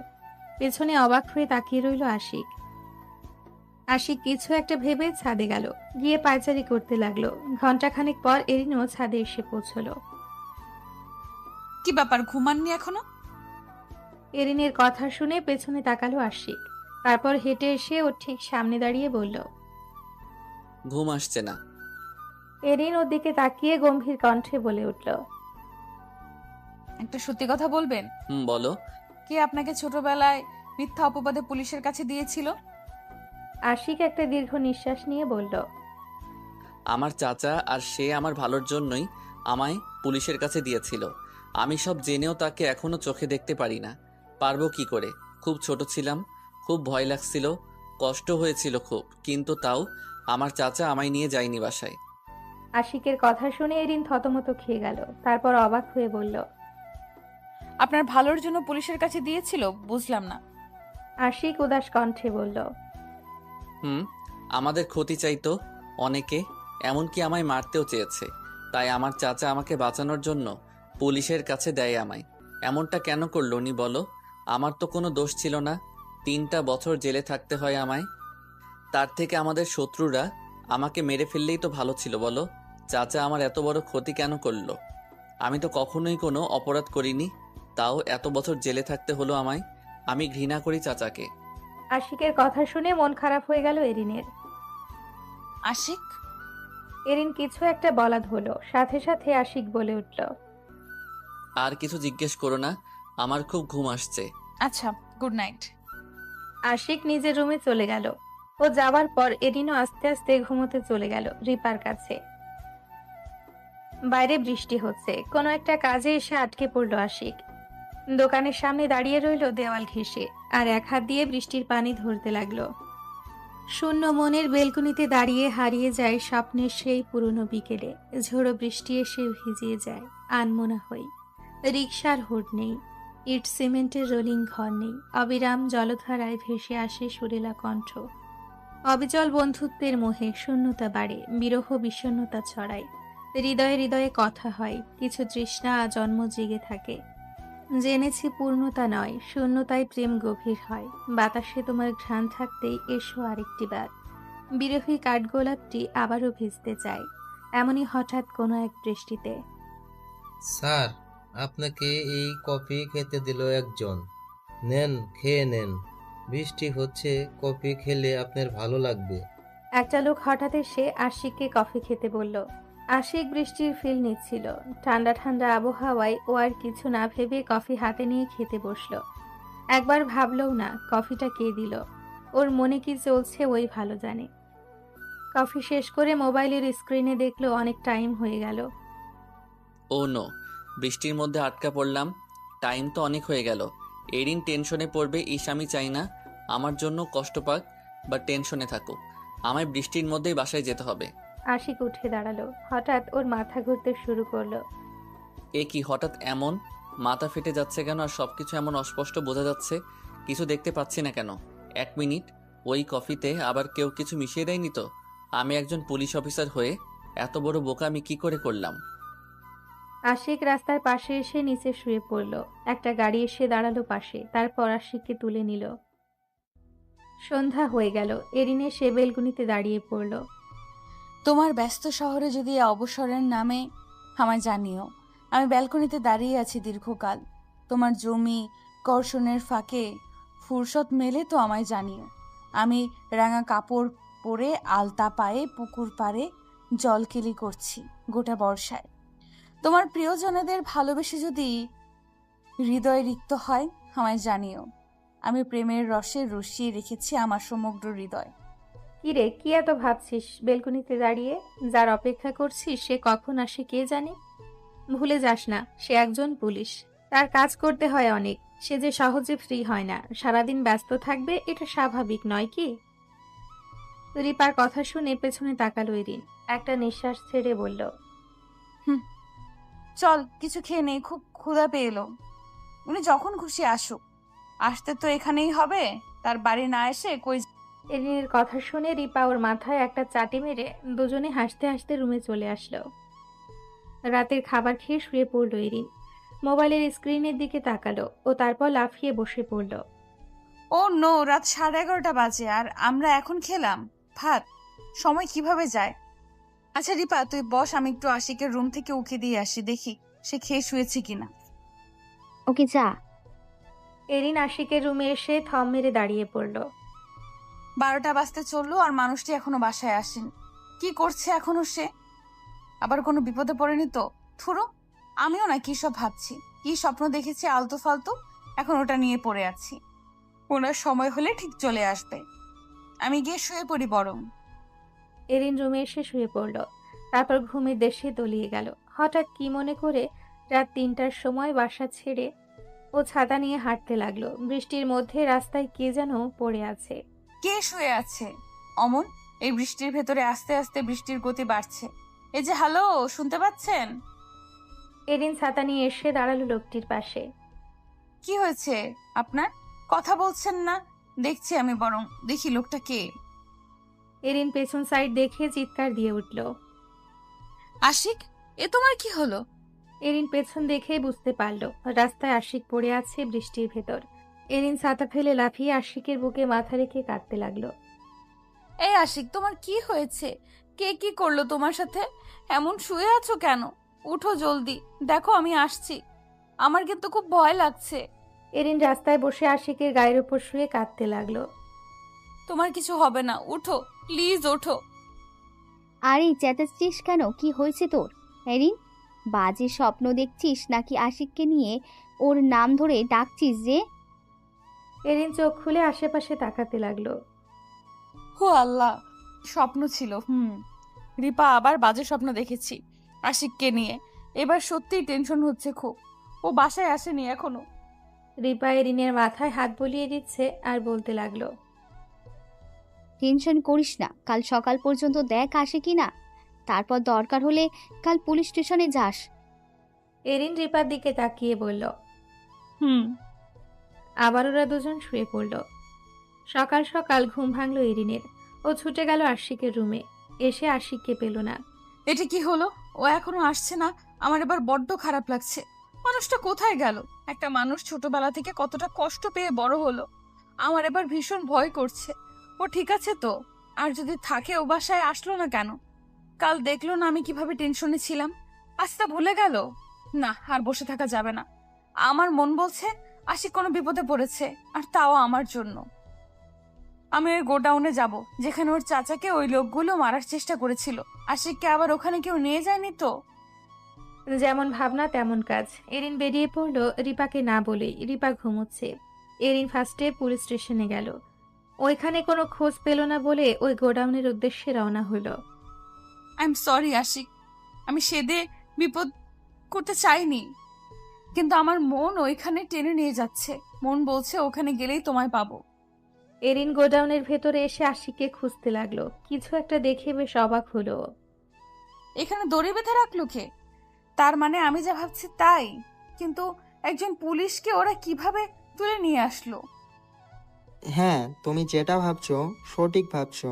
পেছনে অবাক হয়ে তাকিয়ে রইল আশিক। আশিক কিছু একটা ভেবে ছাদে গেল, গিয়ে পায়চারি করতে লাগলো। ঘন্টাখানেক পর এরিনও ছাদে এসে পৌঁছলো। কি ব্যাপার, ঘুমাননি এখনো? এরিনের কথা শুনে পেছনে তাকালো আশিক, তারপর হেঁটে এসে ওর ঠিক সামনে দাঁড়িয়ে বলল, ঘুম আসছে না? এরিন ওর দিকে তাকিয়ে গম্ভীর কণ্ঠে বলে উঠল, একটা সত্যি কথা বলবেন? বলো। কে আপনাকে ছোটবেলায় মিথ্যা অপবাদে পুলিশের কাছে দিয়েছিল? আশিক একটা দীর্ঘ নিঃশ্বাস নিয়ে বলল, আমার চাচা, আর সে আমার ভালোর জন্যই আমায় পুলিশের কাছে দিয়েছিল। আমি সব জেনেও তাকে এখনো চোখে দেখতে পারি না। পারবো কি করে? খুব ছোট ছিলাম, খুব ভয় লাগছিল, কষ্ট হয়েছিল খুব, কিন্তু তাও আমার চাচা আমায় নিয়ে যায়নি বাসায়। আশিকের কথা শুনে এরিন থতমত খেয়ে গেল, তারপর অবাক হয়ে বলল, আপনার ভালোর জন্য পুলিশের কাছে দিয়েছিল? বুঝলাম না। আশিক উদাস কণ্ঠে বলল, আমাদের ক্ষতি চাইতো অনেকে, এমনকি আমায় মারতেও চেয়েছে। তাই আমার চাচা আমাকে বাঁচানোর জন্য পুলিশের কাছে দেয় আমায়। এমনটা কেন করলো উনি বলো? আমার তো কোনো দোষ ছিল না। 3টা বছর জেলে থাকতে হয় আমায়। তার থেকে আমাদের শত্রুরা আমাকে মেরে ফেললেই তো ভালো ছিল বলো? চাচা আমার এত বড় ক্ষতি কেন করলো? আমি তো কখনোই কোনো অপরাধ করিনি, তাও এত বছর জেলে থাকতে হলো আমায়। আমি ঘৃণা করি চাচাকে। আশিকের কথা শুনে মন খারাপ হয়ে গেল এরিনের। আশিক? এরিন কিছু একটা বলা ধরল, সাথে সাথে আশিক বলে উঠল, আর কিছু জিজ্ঞেস করো না, আমার খুব ঘুম আসছে। আচ্ছা, গুড নাইট। আশিক নিজের রুমে চলে গেল। ও যাওয়ার পর এরিনও আস্তে আস্তে ঘুমোতে চলে গেল রিপার কাছে। বাইরে বৃষ্টি হচ্ছে। কোনো একটা কাজে এসে আটকে পড়ল আশিক। দোকানের সামনে দাঁড়িয়ে রইল দেওয়াল ঘেঁষে, আর এক হাত দিয়ে বৃষ্টির পানি ধরতে লাগলো। শূন্য মনের বেলকুনিতে দাঁড়িয়ে হারিয়ে যায় স্বপ্নের সেই পুরনো বিকেলে। ঝোড়ো বৃষ্টি এসে ভিজিয়ে যায় আনমনা হই। রিকশার হুড নেই, ইট সিমেন্টের রোলিং ঘর নেই। অবিরাম জলধারায় ভেসে আসে সুরেলা কণ্ঠ। অবিচল বন্ধুত্বের মোহে শূন্যতা বাড়ে, বিরহ বিষণ্ণতা ছড়ায়। হৃদয়ে হৃদয়ে কথা হয়, কিছু তৃষ্ণা জন্ম জেগে থাকে। জেনেছি পূর্ণতা নয়, শূন্যতায় প্রেম গভীর হয়। বাতাসে তোমার ঘ্রাণ থাকতেই এসো আরেকটি বার। বিরহী কাঠগোলাপটি আবারও ভিজতে চায়, এমনই হঠাৎ কোনো এক বৃষ্টিতে। স্যার, আপনাকে এই কফি খেতে দিল একজন। নেন, খেয়ে নেন। বৃষ্টি হচ্ছে, কফি খেলে আপনার ভালো লাগবে। একটা লোক হঠাৎ এসে আশিককে কফি খেতে বলল। আশিক বৃষ্টির ফিল নিচ্ছিল। ঠান্ডা ঠান্ডা আবহাওয়ায় ও আর কিছু না ভেবে কফি হাতে নিয়ে খেতে বসলো। একবার ভাবলও না কফিটা কে দিল। ওর মনে কি চলছে ওই ভালো জানে। কফি শেষ করে মোবাইলের স্ক্রিনে দেখলো অনেক টাইম হয়ে গেল। ও নো, বৃষ্টির মধ্যে আটকা পড়লাম। টাইম তো অনেক হয়ে গেল। এরিন টেনশনে পড়বে, আমি চাই না আমার জন্য কষ্ট পাক বা টেনশনে থাকুক। আমায় বৃষ্টির মধ্যেই বাসায় যেতে হবে। আশিক উঠে দাঁড়ালো। হঠাৎ ওর মাথা ঘুরতে শুরু করলো। এ কি হঠাৎ এমন? মাথা ফেটে যাচ্ছে কেন? আর সবকিছু এমন অস্পষ্ট বোঝা যাচ্ছে, কিছু দেখতে পাচ্ছি না কেন? 1 মিনিট, ওই কফিতে আবার কেউ কিছু মিশিয়ে দেয়নি তো? আমি একজন পুলিশ অফিসার হয়ে এত বড় বোকা আমি কি করে করলাম? আশিক রাস্তার পাশে এসে নিচে শুয়ে পড়ল। একটা গাড়ি এসে দাঁড়ালো পাশে, তারপর আশিককে তুলে নিল। সন্ধ্যা হয়ে গেল। এরিনে সে বেলকুনিতে দাঁড়িয়ে পড়ল। তোমার ব্যস্ত শহরে যদি অবসরের নামে আমায় জানিও। আমি ব্যালকনিতে দাঁড়িয়ে আছি দীর্ঘকাল। তোমার জমি কর্ষণের ফাঁকে ফুরসত মেলে তো আমায় জানিও। আমি রাঙা কাপড় পরে আলতা পায়ে পুকুর পাড়ে জলকেলি করছি গোটা বর্ষায়। তোমার প্রিয়জনেদের ভালোবেসে যদি হৃদয় রিক্ত হয় আমায় জানিও। আমি প্রেমের রসে রসিয়ে রেখেছি আমার সমগ্র হৃদয়। কিরে, কি এত ভাবছিস বেলকুনিতে দাঁড়িয়ে? যার অপেক্ষা করছিস সে কখন আসে কে জানে। ভুলে যাস না, সে একজন পুলিশ। তার কাজ করতে হয় অনেক। সে যে সহজে ফ্রি হয় না, সারাদিন ব্যস্ত থাকবে, এটা স্বাভাবিক নয় কি? রিপার কথা শুনে পেছনে তাকালো এরিন। একটা নিঃশ্বাস ছেড়ে বলল, চল কিছু খেয়ে নেই, খুব ক্ষুধা পেয়ে এলো। উনি যখন খুশি আসুক, আসতে তো এখানেই হবে, তার বাড়ি না এসে কই। এরিনের কথা শুনে রিপা ওর মাথায় একটা চাটি মেরে দুজনে হাসতে হাসতে রুমে চলে আসলো। রাতের খাবার খেয়ে শুয়ে পড়ল এরিন। মোবাইলের স্ক্রিনের দিকে তাকালো ও তারপর লাফিয়ে বসে পড়ল। ও নো, রাত 11:30 বাজে আর আমরা এখন খেলাম ভাত। সময় কিভাবে যায়। আচ্ছা রিপা, তুই বস, আমি একটু আশিকের রুম থেকে উঠে দিয়ে আসি, দেখি সে খেয়ে শুয়েছে কিনা। ওকে যা। এরিন আশিকের রুমে এসে থম মেরে দাঁড়িয়ে পড়ল। 12টা বাজতে চললো আর মানুষটি এখনো বাসায় আসেন। কি করছে এখনো সে? আবার কোনো বিপদে পড়েনি তো? থুরো, আমিও না কি সব ভাবছি, কি স্বপ্ন দেখেছি আলতু ফালতু, এখন ওটা নিয়ে পড়ে আছি। ওনার সময় হলে ঠিক চলে আসবে, আমি গিয়ে শুয়ে পড়ি বরং। এরিন রুমে এসে শুয়ে পড়ল। তারপর ঘুমের দেশে তলিয়ে গেল। হঠাৎ কি মনে করে রাত 3টার সময় বাসা ছেড়ে ও ছাতা নিয়ে হাঁটতে লাগলো। বৃষ্টির মধ্যে রাস্তায় কে যেন পড়ে আছে। কে শুয়ে আছে? অমন, এই বৃষ্টির ভেতরে আস্তে আস্তে বৃষ্টির গতি বাড়ছে। এই যে, হ্যালো, শুনতে পাচ্ছেন? এরিন ছাতা নিয়ে এসে দাঁড়ালো লোকটির পাশে। কি হয়েছে আপনার? কথা বলছেন না? দেখছি আমি, বরং দেখি লোকটা কে। এরিন পেছন সাইড দেখে চিৎকার দিয়ে উঠল। আশিক, এ তোমার কি হলো? এরিন পেছন দেখে বুঝতে পারল রাস্তায় আশিক পড়ে আছে বৃষ্টির ভেতর। এরিন ছাতা ফেলে লাফিয়ে আশিকের বুকে মাথা রেখে কাঁদতে লাগলো। এই আশিক, তোমার কি হয়েছে? কে কি করলো তোমার সাথে? এমন শুয়ে আছো কেন? উঠো জলদি, দেখো আমি আসছি। আমার কিন্তু খুব ভয় লাগছে। এরিন রাস্তায় বসে আশিকের গায়ের উপর শুয়ে কাঁদতে লাগলো। তোমার কিছু হবে না, উঠো প্লিজ, ওঠো। আরে চেঁচাচ্ছিস কেন? কি হয়েছে তোর? এরিন, বাজে স্বপ্ন দেখছিস নাকি আশিককে নিয়ে ওর নাম ধরে ডাকছিস যে? এরিন চোখ খুলে আশেপাশে তাকাতে লাগলো। হো আল্লাহ, স্বপ্ন ছিল। রিপা, আবার বাজে স্বপ্ন দেখেছি আশিককে নিয়ে। এবার সত্যিই টেনশন হচ্ছে খুব। ও বাসায় আসেনি এখনো। রিপা এরিনের মাথায় হাত বুলিয়ে দিচ্ছে আর বলতে লাগলো, টেনশন করিস না, কাল সকাল পর্যন্ত দেখ আসে কি না, তারপর দরকার হলে কাল পুলিশ স্টেশনে যাস। এরিন রিপার দিকে তাকিয়ে বলল। আবার ওরা দুজন শুয়ে পড়ল। সকাল সকাল ঘুম ভাঙল এরিনের। ও ছুটে গেল আশিকের রুমে। এসে আশিককে পেল না। এটা কি হলো? ও এখনো আসছে না। আমার এবার বড্ড খারাপ লাগছে। মানুষটা কোথায় গেল? একটা মানুষ ছোটবেলা থেকে কতটা কষ্ট পেয়ে বড় হলো। আমার এবার ভীষণ ভয় করছে। ও ঠিক আছে তো? আর যদি থাকে, ও বাসায় আসলো না কেন? কাল দেখলো না আমি কিভাবে টেনশনে ছিলাম? আজ তা ভুলে গেল? না, আর বসে থাকা যাবে না। আমার মন বলছে আশিক কোনো বিপদে পড়েছে, আর তাও আমার জন্য। আমি ওই গোডাউনে যাব, যেখানে ওর চাচাকে ওই লোকগুলো মারার চেষ্টা করেছিল। আশিককে আবার ওখানে কেউ নিয়ে যায়নি তো? যেমন ভাবনা তেমন কাজ। এরিন বেরিয়ে পড়ল রিপাকে না বলেই। রিপা ঘুমোচ্ছে। এরিন ফার্স্টে পুলিশ স্টেশনে গেল। ওইখানে কোনো খোঁজ পেল না বলে ওই গোডাউনের উদ্দেশ্যে রওনা হলো। আই এম সরি আশিক, আমি সেদে বিপদ করতে চাইনি, কিন্তু আমার মন ওইখানে টেনে নিয়ে যাচ্ছে। মন বলছে ওখানে গেলেই তোমায় পাবো। এরিন গোডাউনের ভেতরে এসে আশিককে খুঁজতে লাগলো। কিছু একটা দেখে বেশ অবাক হলো। এখানে দড়ি বেঁধে রাখলো কে? তার মানে আমি যা ভাবছি তাই। কিন্তু একজন পুলিশকে ওরা কিভাবে তুলে নিয়ে আসলো? হ্যাঁ, তুমি যেটা ভাবছো সঠিক ভাবছো,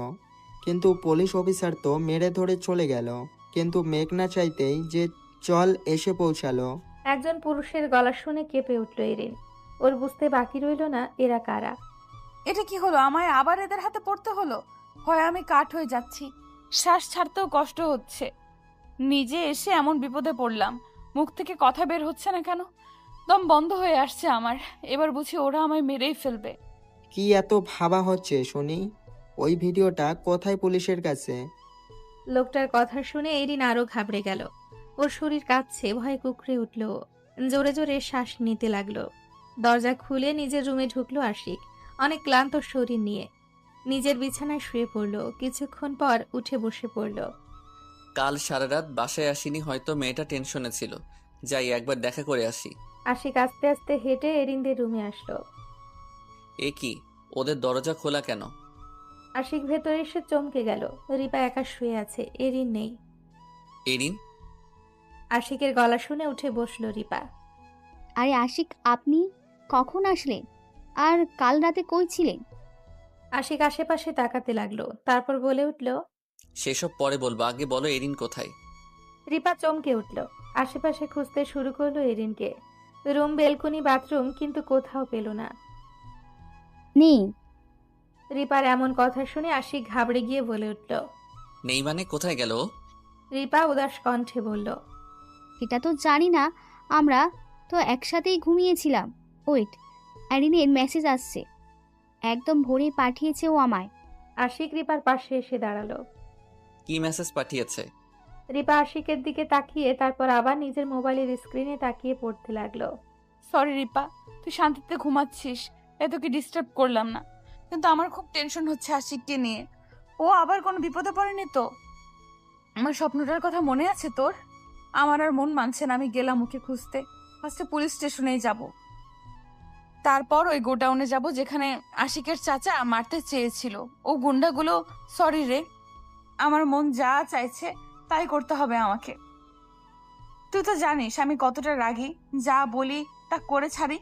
কিন্তু পুলিশ অফিসার তো মেরে ধরে চলে গেল, কিন্তু মেঘনা চাইতেই যে চল এসে পৌঁছালো। একজন পুরুষের গলা শুনে কেঁপে উঠল এরিন। ওর বুঝতে বাকি রইল না এরা কারা। এটা কি হলো? আমায় আবার এদের হাতে পড়তে হলো। হয় আমি কাঠ হয়ে যাচ্ছি, শ্বাস ছাড়তেও কষ্ট হচ্ছে। নিজে এসে এমন বিপদে পড়লাম, মুখ থেকে কথা বের হচ্ছে না কেন? দম বন্ধ হয়ে আসছে আমার। এবার বুঝি ওরা আমায় মেরেই ফেলবে। কি এত ভাবা হচ্ছে শুনি? ওই ভিডিওটা কোথায় পুলিশের কাছে? লোকটার কথা শুনে এরিন আরো ঘাবড়ে গেল। ওর শরীর কাঁপছে, ভয়ে কুকড়ে উঠল। জোরে জোরে শ্বাস নিতে লাগলো। দরজা খুলে নিজের রুমে ঢুকলো আশিক, অনেক ক্লান্ত শরীর নিয়ে। নিজের বিছানায় শুয়ে পড়ল। কিছুক্ষণ পর উঠে বসে পড়ল। কাল সারা রাত বাসায় আসিনি, হয়তো মেয়েটা টেনশনে ছিল। যাই একবার দেখা করে আসি। আশিক আস্তে আস্তে হেঁটে এরিনদের রুমে আসলো। এ কি, ওদের দরজা খোলা কেন? আশিক ভেতরে এসে চমকে গেল। রিপা একা শুয়ে আছে, এরিন নেই। এরিন? আশিকের গলা শুনে উঠে বসলো রিপা। আরে আশিক, আপনি কখন আসলেন? আর কাল রাতে কই ছিলেন? আশিক আশেপাশে তাকাতে লাগলো, তারপর বলে উঠল। সেসব পরে বলবো, আগে বলো এরিন কোথায়? রিপা চমকে উঠল। আশেপাশে খুঁজতে শুরু করলো এরিনকে। রুম, বেলকনি, বাথরুম, কিন্তু কোথাও পেল না। নেই। রিপার এমন কথা শুনে আশিক ঘাবড়ে গিয়ে বলে উঠল। নেই মানে কোথায় গেল ও? রিপা উদাস কণ্ঠে বলল। এটা তো জানি না, আমরা তো একসাথেই ঘুমিয়েছিলাম। ওয়েট, অ্যারিনের মেসেজ আসছে, একদম ভোরে পাঠিয়েছে ও আমায়। আশিক রিপার পাশে এসে দাঁড়ালো। কি মেসেজ পাঠিয়েছে? রিপা আশিকের দিকে তাকিয়ে তারপর আবার নিজের মোবাইলের স্ক্রিনে তাকিয়ে পড়তে লাগলো। সরি রিপা, তুই শান্তিতে ঘুমাচ্ছিস, এত কি ডিস্টার্ব করলাম না? কিন্তু আমার খুব টেনশন হচ্ছে আশিককে নিয়ে। ও আবার কোনো বিপদে পড়েনি তো? আমার স্বপ্নটার কথা মনে আছে তোর? আমার আর মন মানছে না। আমি গেলাম ওকে খুঁজতে। ফার্স্টে পুলিশ স্টেশনেই যাব, তারপর ওই গোডাউনে যাব যেখানে আশিকের চাচা মারতে চেয়েছিল। ও গুন্ডাগুলো, সরি রে, আমার মন যা চাইছে তাই করতে হবে আমাকে। তুই তো জানিস আমি কতটা রাগী, যা বলি তা করে ছাড়ি।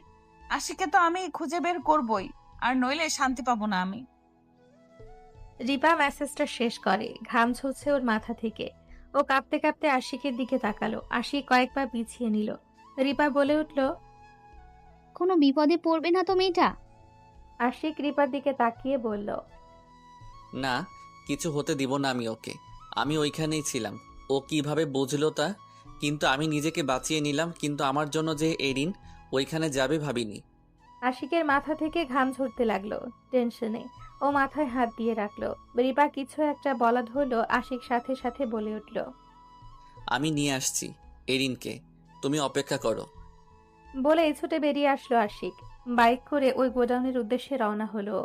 আশিককে তো আমি খুঁজে বের করবই, আর নইলে শান্তি পাবো না আমি। রিপা মেসেজটা শেষ করে। ঘাম ঝরছে ওর মাথা থেকে। ও কাঁপতে কাঁপতে আশিকের দিকে তাকালো। আশিক কয়েকবার পিছিয়ে নিল। রিপা বলে উঠল। কোনো বিপদে পড়বে না তো মেয়েটা? আশিক রিপার দিকে তাকিয়ে বলল। না, কিছু হতে দিব না আমি ওকে। আমি ওইখানেই ছিলাম। ও কিভাবে বুঝলো তা? কিন্তু আমি নিজেকে বাঁচিয়ে নিলাম। কিন্তু আমার জন্য যে এরিন ওইখানে যাবে ভাবিনি। আশিকের মাথা থেকে ঘাম ঝরতে লাগলো টেনশনে। ও মাথায় হাত দিয়ে রাখলো। রিপা কিছু একটা বলা ধরলো। আশিক সাথে সাথে বলে উঠল। আমি নিয়ে আসছি এরিনকে, তুমি অপেক্ষা করো। বলে ছুটে বেরিয়ে আসলো আশিক। বাইক করে ওই গোডাউনের উদ্দেশ্যে রওনা হলো।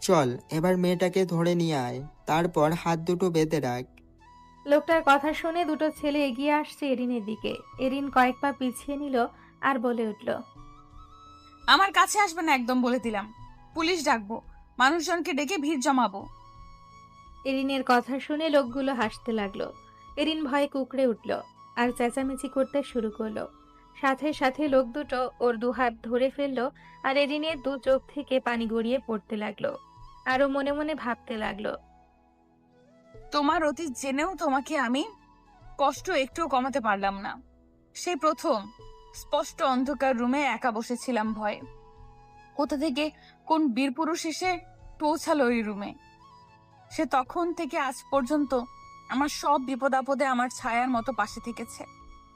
চল এবার মেয়েটাকে ধরে নিয়ে আয়, তারপর হাত দুটো বেঁধে রাখ। লোকটার কথা শুনে দুটো ছেলে এগিয়ে আসছে এরিনের দিকে। এরিন কয়েক পা পিছিয়ে নিল আর বলে উঠল, আমার কাছে আসবে না একদম, বলে দিলাম। পুলিশ ডাকবো, মানুষজনকে ডেকে ভিড় জমাবো। এরিনের কথা শুনে লোকগুলো হাসতে লাগলো। এরিন ভয়ে কুকড়ে উঠল আর চেঁচামেচি করতে শুরু করলো। সাথে সাথে লোক দুটো ওর দুহাত ধরে ফেললো আর এরিনের দু চোখ থেকে পানি গড়িয়ে পড়তে লাগলো। আরো মনে মনে ভাবতে লাগলো, তোমার অতীত জেনেও তোমাকে আমি কষ্ট একটুও কমাতে পারলাম না। সেই প্রথম স্পষ্ট অন্ধকার রুমে একা বসেছিলাম ভয়ে। কোথা থেকে কোন বীরপুরুষ এসে পৌঁছালো ওই রুমে। সে তখন থেকে আজ পর্যন্ত আমার সব বিপদ আপদে আমার ছায়ার মতো পাশে থেকেছে,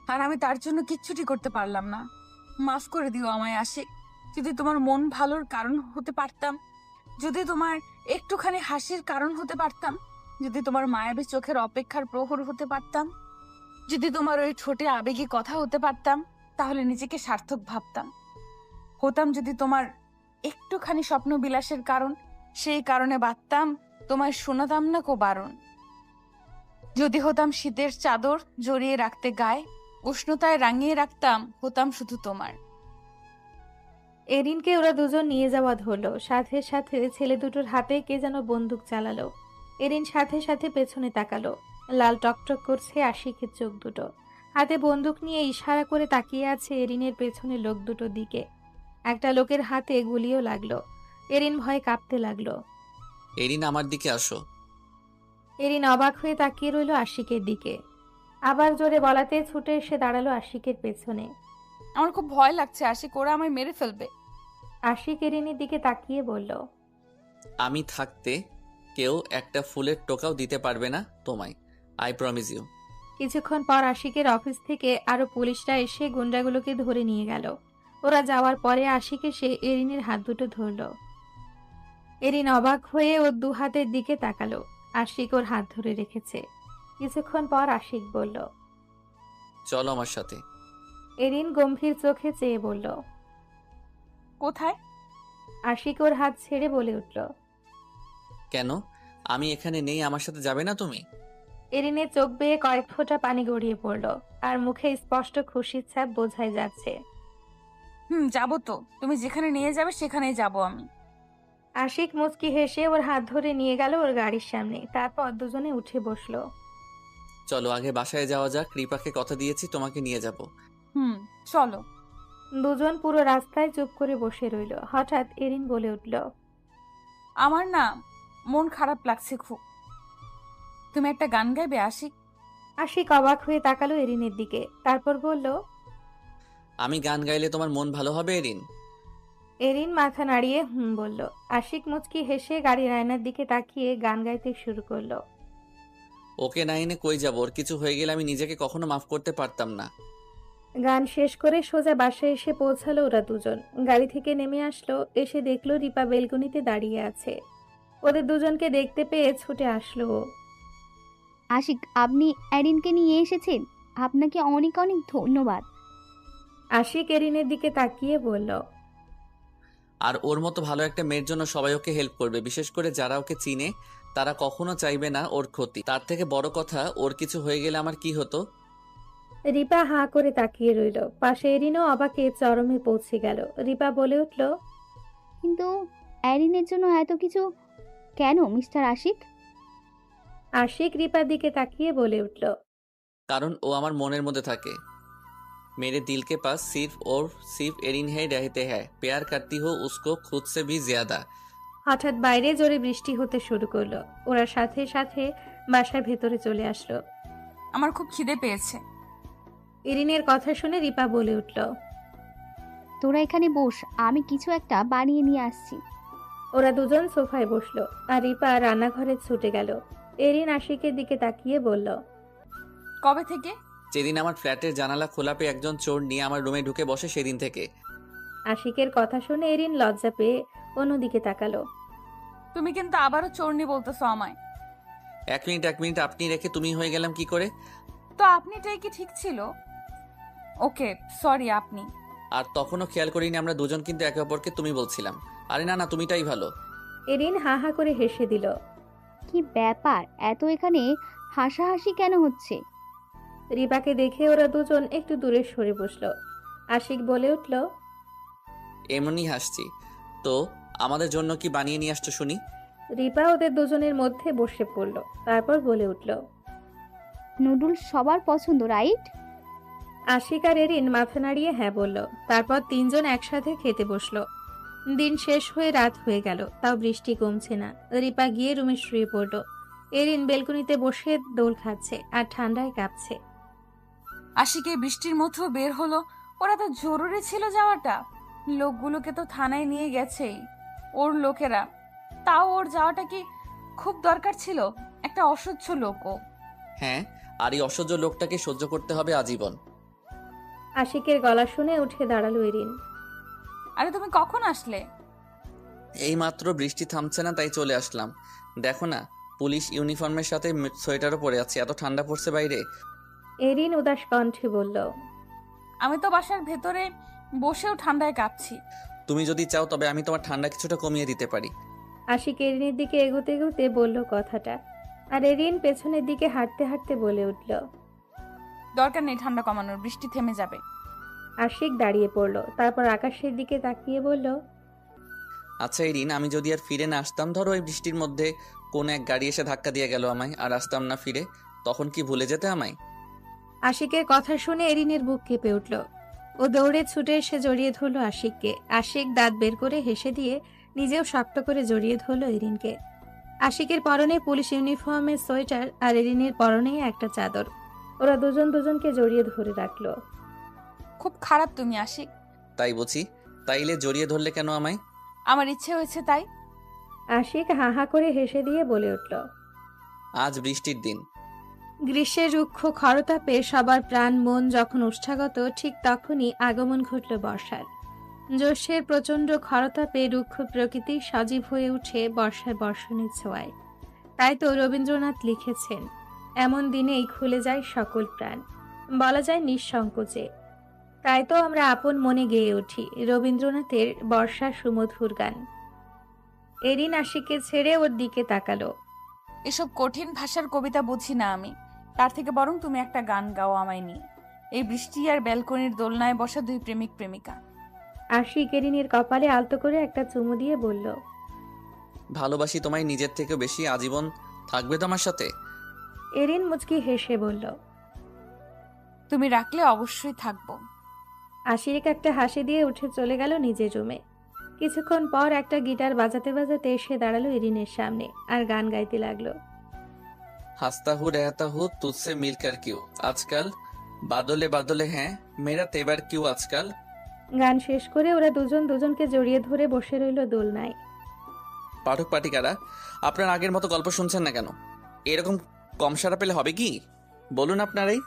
আর আমি তার জন্য কিচ্ছুটি করতে পারলাম না। মাফ করে দিও আমায় আশিক। যদি তোমার মন ভালোর কারণ হতে পারতাম, যদি তোমার একটুখানি হাসির কারণ হতে পারতাম, যদি তোমার মায়াবী চোখের অপেক্ষার প্রহর হতে পারতাম, যদি তোমার ওই ঠোঁটে আবেগী কথা হতে পারতাম, তাহলে নিজেকে সার্থক ভাবতাম। হতাম যদি তোমার একটুখানি স্বপ্ন বিলাসের কারণ, সেই কারণে বাঁধতাম তোমায় শোনাতাম না কো বারণ। যদি হতাম শীতের চাদর জড়িয়ে রাখতে গায়ে, উষ্ণতায় রাঙিয়ে রাখতাম, হতাম শুধু তোমার। এরিনকে ওরা দুজন নিয়ে যাওয়া ধরলো। সাথে সাথে ছেলে দুটোর হাতে কে যেন বন্দুক চালালো। এরিন সাথে সাথে পেছনে তাকালো। লাল টকটক করছে আশিকের চোখ দুটো। হাতে বন্দুক নিয়ে ইশারা করে তাকিয়ে আছে এরিনের পেছনে লোক দুটোর দিকে। একটা লোকের হাতে গুলিও লাগলো। এরিন ভয়ে কাঁপতে লাগলো। এরিন, আমার দিকে আসো। এরিন অবাক হয়ে তাকিয়ে রইল আশিকের দিকে। আবার জোরে বলাতে ছুটে এসে দাঁড়ালো আশিকের পেছনে। আমার খুব ভয় লাগছে আশিক, ওরা আমায় মেরে ফেলবে। আশিক এরিনের দিকে তাকিয়ে বলল, আমি থাকতে কেউ একটা ফুলের টোকাও দিতে পারবে না তোমায়, আই প্রমিস ইউ। কিছুক্ষণ পর আশিকের অফিস থেকে আরো পুলিশরা এসে গুন্ডাগুলোকে ধরে নিয়ে গেল। ওরা যাওয়ার পরে আশিক এসে এরিনের হাত দুটো ধরল। এরিন অবাক হয়ে ওর দু হাতের দিকে তাকালো। আশিক ওর হাত ধরে রেখেছে। কিছুক্ষণ পর আশিক বলল, চলো আমার সাথে। এরিন গম্ভীর চোখে চেয়ে বলল, কোথায়? আশিক ওর হাত ছেড়ে বলে উঠল, কেন? আমি এখানে নেই, আমার সাথে যাবে না তুমি? এরিনের চোখ বেয়ে কয়েক ফোঁটা পানি গড়িয়ে পড়ল আর মুখে স্পষ্ট খুশির ছাপ বোঝাই যাচ্ছে। যাবো তো, তুমি যেখানে নিয়ে যাবে সেখানেই যাব আমি। আশিক মুচকি হেসে ওর হাত ধরে নিয়ে গেল ওর গাড়ির সামনে। তারপর দুজনে উঠে বসলো। চলো আগে বাসায় যাওয়া যাক, কৃপাকে কথা দিয়েছি তোমাকে নিয়ে যাব। চলো। দুজন পুরো রাস্তায় চুপ করে বসে রইল। হঠাৎ এরিন বলে উঠল, আমার না মন খারাপ লাগছে খুব। তুমি একটা গান গাইবে আশিক? আশিক অবাক হয়ে তাকালো এরিনের দিকে। তারপর বলল, আমি গান গাইলে তোমার মন ভালো হবে এরিন? এরিন মাথা নাড়িয়ে বলল। আশিক মুচকি হেসে গাড়ির আয়নার দিকে তাকিয়ে গান গাইতে শুরু করলো। ওকে না এনে কই যাব? ওর কিছু হয়ে গেলে আমি নিজেকে কখনো মাফ করতে পারতাম না। গান শেষ করে সোজা বাসায় এসে পৌঁছালো ওরা দুজন। গাড়ি থেকে নেমে আসলো। এসে দেখলো রিপা বেলকনিতে দাঁড়িয়ে আছে। ওদের দুজনকে দেখতে পেয়ে ছুটে আসলো ও। আশিক, আপনি এরিনকে নিয়ে এসেছেন, আপনাকে অনেক অনেক ধন্যবাদ। আশিক এরিনের দিকে তাকিয়ে বলল, আর ওর মতো ভালো একটা মেয়ের জন্য সবাই ওকে হেল্প করবে, বিশেষ করে যারা ওকে চিনে তারা কখনো চাইবে না ওর ক্ষতি। তার থেকে বড় কথা, ওর কিছু হয়ে গেলে আমার কি হতো? রিপা হাঁ করে তাকিয়ে রইল। পাশে এরিনও অবাকে চরমে পৌঁছে গেল। রিপা বলে উঠল, কিন্তু এরিনের জন্য এত কিছু কেন মিস্টার আশিক? আশিক রিপার দিকে তাকিয়ে বলে উঠল, কারণ ও আমার মনের মধ্যে থাকে। मेरे दिल के पास सिर्फ एरिन है, रहते हैं प्यार करती हो उसको खुद से भी ज्यादा। হঠাৎ বাইরে জোরে বৃষ্টি হতে শুরু করলো। ওরা সাথে সাথে বাসার ভেতরে চলে আসলো। আমার খুব খিদে পেয়েছে। এরিনের কথা শুনে রিপা বলে উঠল, তোরা এখানে বস, আমি কিছু একটা বানিয়ে নিয়ে আসছি। ওরা দুজন সোফায় বসলো আর রিপা রান্নাঘরে ছুটে গেল। এরিন আশিকের দিকে তাকিয়ে বলল, কবে থেকে? যেদিন আমার ফ্ল্যাটের জানালা খোলা পেয়ে একজন চোর নিয়ে আমার রুমে ঢুকে বসে সেদিন থেকে। আশিকের কথা শুনে এরিন লজ্জা পেয়ে অন্যদিকে তাকালো। তুমি কিন্তু আবারও চোরনি বলতেছো আমায়। এক মিনিট, আপনি রেখে তুমি হয়ে গেলাম কি করে? তো আপনিটাই কি ঠিক ছিল? ওকে সরি। আপনি আর তখনও খেয়াল করিনি আমরা দুজন কিন্তু একে অপরকে তুমি বলছিলাম। আরে না না, তুমিটাই ভালো। এরিন হা হা করে হেসে দিল। কি ব্যাপার, এত এখানে হাসাহাসি কেন হচ্ছে? রিপাকে দেখে ওরা দুজন একটু দূরে সরে বসলো। আশিক বলে উঠল, এমনি হাসছি। তো আমাদের জন্য কি বানিয়ে নিয়ে আসছো শুনি? রিপা ওদের দুজনের মধ্যে বসে পড়ল। তারপর বলে উঠল, নুডলস সবার পছন্দ, রাইট? আশিক আর এরিন মাথা নাড়িয়ে হ্যাঁ বলল। তারপর তিনজন একসাথে খেতে বসলো। দিন শেষ হয়ে রাত হয়ে গেল, তাও বৃষ্টি কমছে না। রিপা গিয়ে রুমে শুয়ে পড়ল। এরিন বেলকনিতে বসে দোল খাচ্ছে আর ঠান্ডায় কাঁপছে। আশিক এই বৃষ্টির মধ্যেও বের হলো। ওরা তো জরুরি ছিল যাওয়াটা। লোকগুলোকে তো থানায় নিয়ে গেছেই ওর লোকেরা। তাও ওর যাওয়াটা কি খুব দরকার ছিল? একটা অসহ্য লোক ও। হ্যাঁ, আর এই অসহ্য লোকটাকে সহ্য করতে হবে আজীবন। আশিকের গলা শুনে উঠে দাঁড়ালো এরিন। আরে তুমি কখন আসলে? এই মাত্র বৃষ্টি থামছে না, তাই চলে আসলাম। দেখো না, পুলিশ ইউনিফর্মের সাথে সোয়েটারও পরে আছি, এত ঠান্ডা পড়ছে বাইরে। এরিন উদাস কণ্ঠে বলল, আমি তো বাসার ভেতরে বসেও ঠান্ডায় কাঁপছি। তুমি যদি চাও তবে আমি তোমার ঠান্ডা কিছুটা কমিয়ে দিতে পারি। আশিক এরিনের দিকে এগোতে এগোতে বলল কথাটা, আর এরিন পেছনের দিকে হাঁটতে হাঁটতে বলে উঠল, দরকার নেই ঠান্ডা কমানোর, বৃষ্টি থেমে যাবে। আশিক দাঁড়িয়ে পড়ল। তারপর আকাশের দিকে তাকিয়ে বলল, আচ্ছা এরিন, আমি যদি আর ফিরে না আসতাম, ধরো এই বৃষ্টির মধ্যে কোন এক গাড়ি এসে ধাক্কা দিয়ে গেল আমায়, আর আসতাম না ফিরে, তখন কি ভুলে যেতে আমায়? আশিকের কথা শুনে এরিনের বুক কেঁপে উঠল। ও দৌড়ে ছুটে এসে জড়িয়ে ধরল আশিককে। আশিক দাঁত বের করে হেসে দিয়ে নিজেও শক্ত করে জড়িয়ে ধরল এরিনকে। আশিকের পরনে পুলিশ ইউনিফর্মের সোয়েটার আর এরিনের পরনে একটা চাদর। ওরা দুজন দুজনকে জড়িয়ে ধরে রাখলো। খুব খারাপ তুমি আশিক। তাই বুঝি? তাইলে জড়িয়ে ধরলে কেন আমায়? আমার ইচ্ছে হয়েছে তাই। আশিক হা হা করে হেসে দিয়ে বলে উঠল, আজ বৃষ্টির দিন। গ্রীষ্মের রুক্ষ খরতাপে সবার প্রাণ মন যখন উষ্ঠাগত, ঠিক তখনই আগমন ঘটল বর্ষার। জ্যৈষ্ঠের প্রচণ্ড খরতাপে রুক্ষ প্রকৃতি সজীব হয়ে উঠে বর্ষার বর্ষণের ছোঁয়ায়। তাই তো রবীন্দ্রনাথ লিখেছেন, এমন দিনেই খুলে যায় সকল প্রাণ, বলা যায় নিঃসংকোচে। তাই তো আমরা আপন মনে গেয়ে উঠি রবীন্দ্রনাথের বর্ষা সুমধুর গান। এরিন আশিককে ছেড়ে ওর দিকে তাকালো। এসব কঠিন ভাষার কবিতা বুঝি না আমি। তার থেকে বরং তুমি একটা গান গাও আমায় নিয়ে। এই বৃষ্টি আর ব্যালকনির দোলনায় বসা দুই প্রেমিক প্রেমিকা। আশিক এরিনের কপালে আলতো করে একটা চুমু দিয়ে বলল, ভালোবাসি তোমায় নিজের থেকে বেশি, আজীবন থাকবে তোমার সাথে। এরিন মুচকি হেসে বলল, তুমি রাখলে অবশ্যই থাকবো। আশিক একটা হাসি দিয়ে উঠে চলে গেল নিজের রুমে। কিছুক্ষণ পর একটা গিটার বাজাতে বাজাতে এসে দাঁড়ালো এরিনের সামনে আর গান গাইতে লাগলো। हंसता हूँ रहता हूँ तुझसे मिलकर क्यों आजकल बादले बादले हैं मेरा तेवर क्यों आजकल। গান শেষ করে ওরা দুজন দুজনকে জড়িয়ে ধরে বসে রইল দোলনায়। পাঠক পাঠিকারা, আপনার আগের মতো গল্প শুনছেন না কেন? এরকম কম সাড়া পেলে হবে কি? বলুন আপনারাই।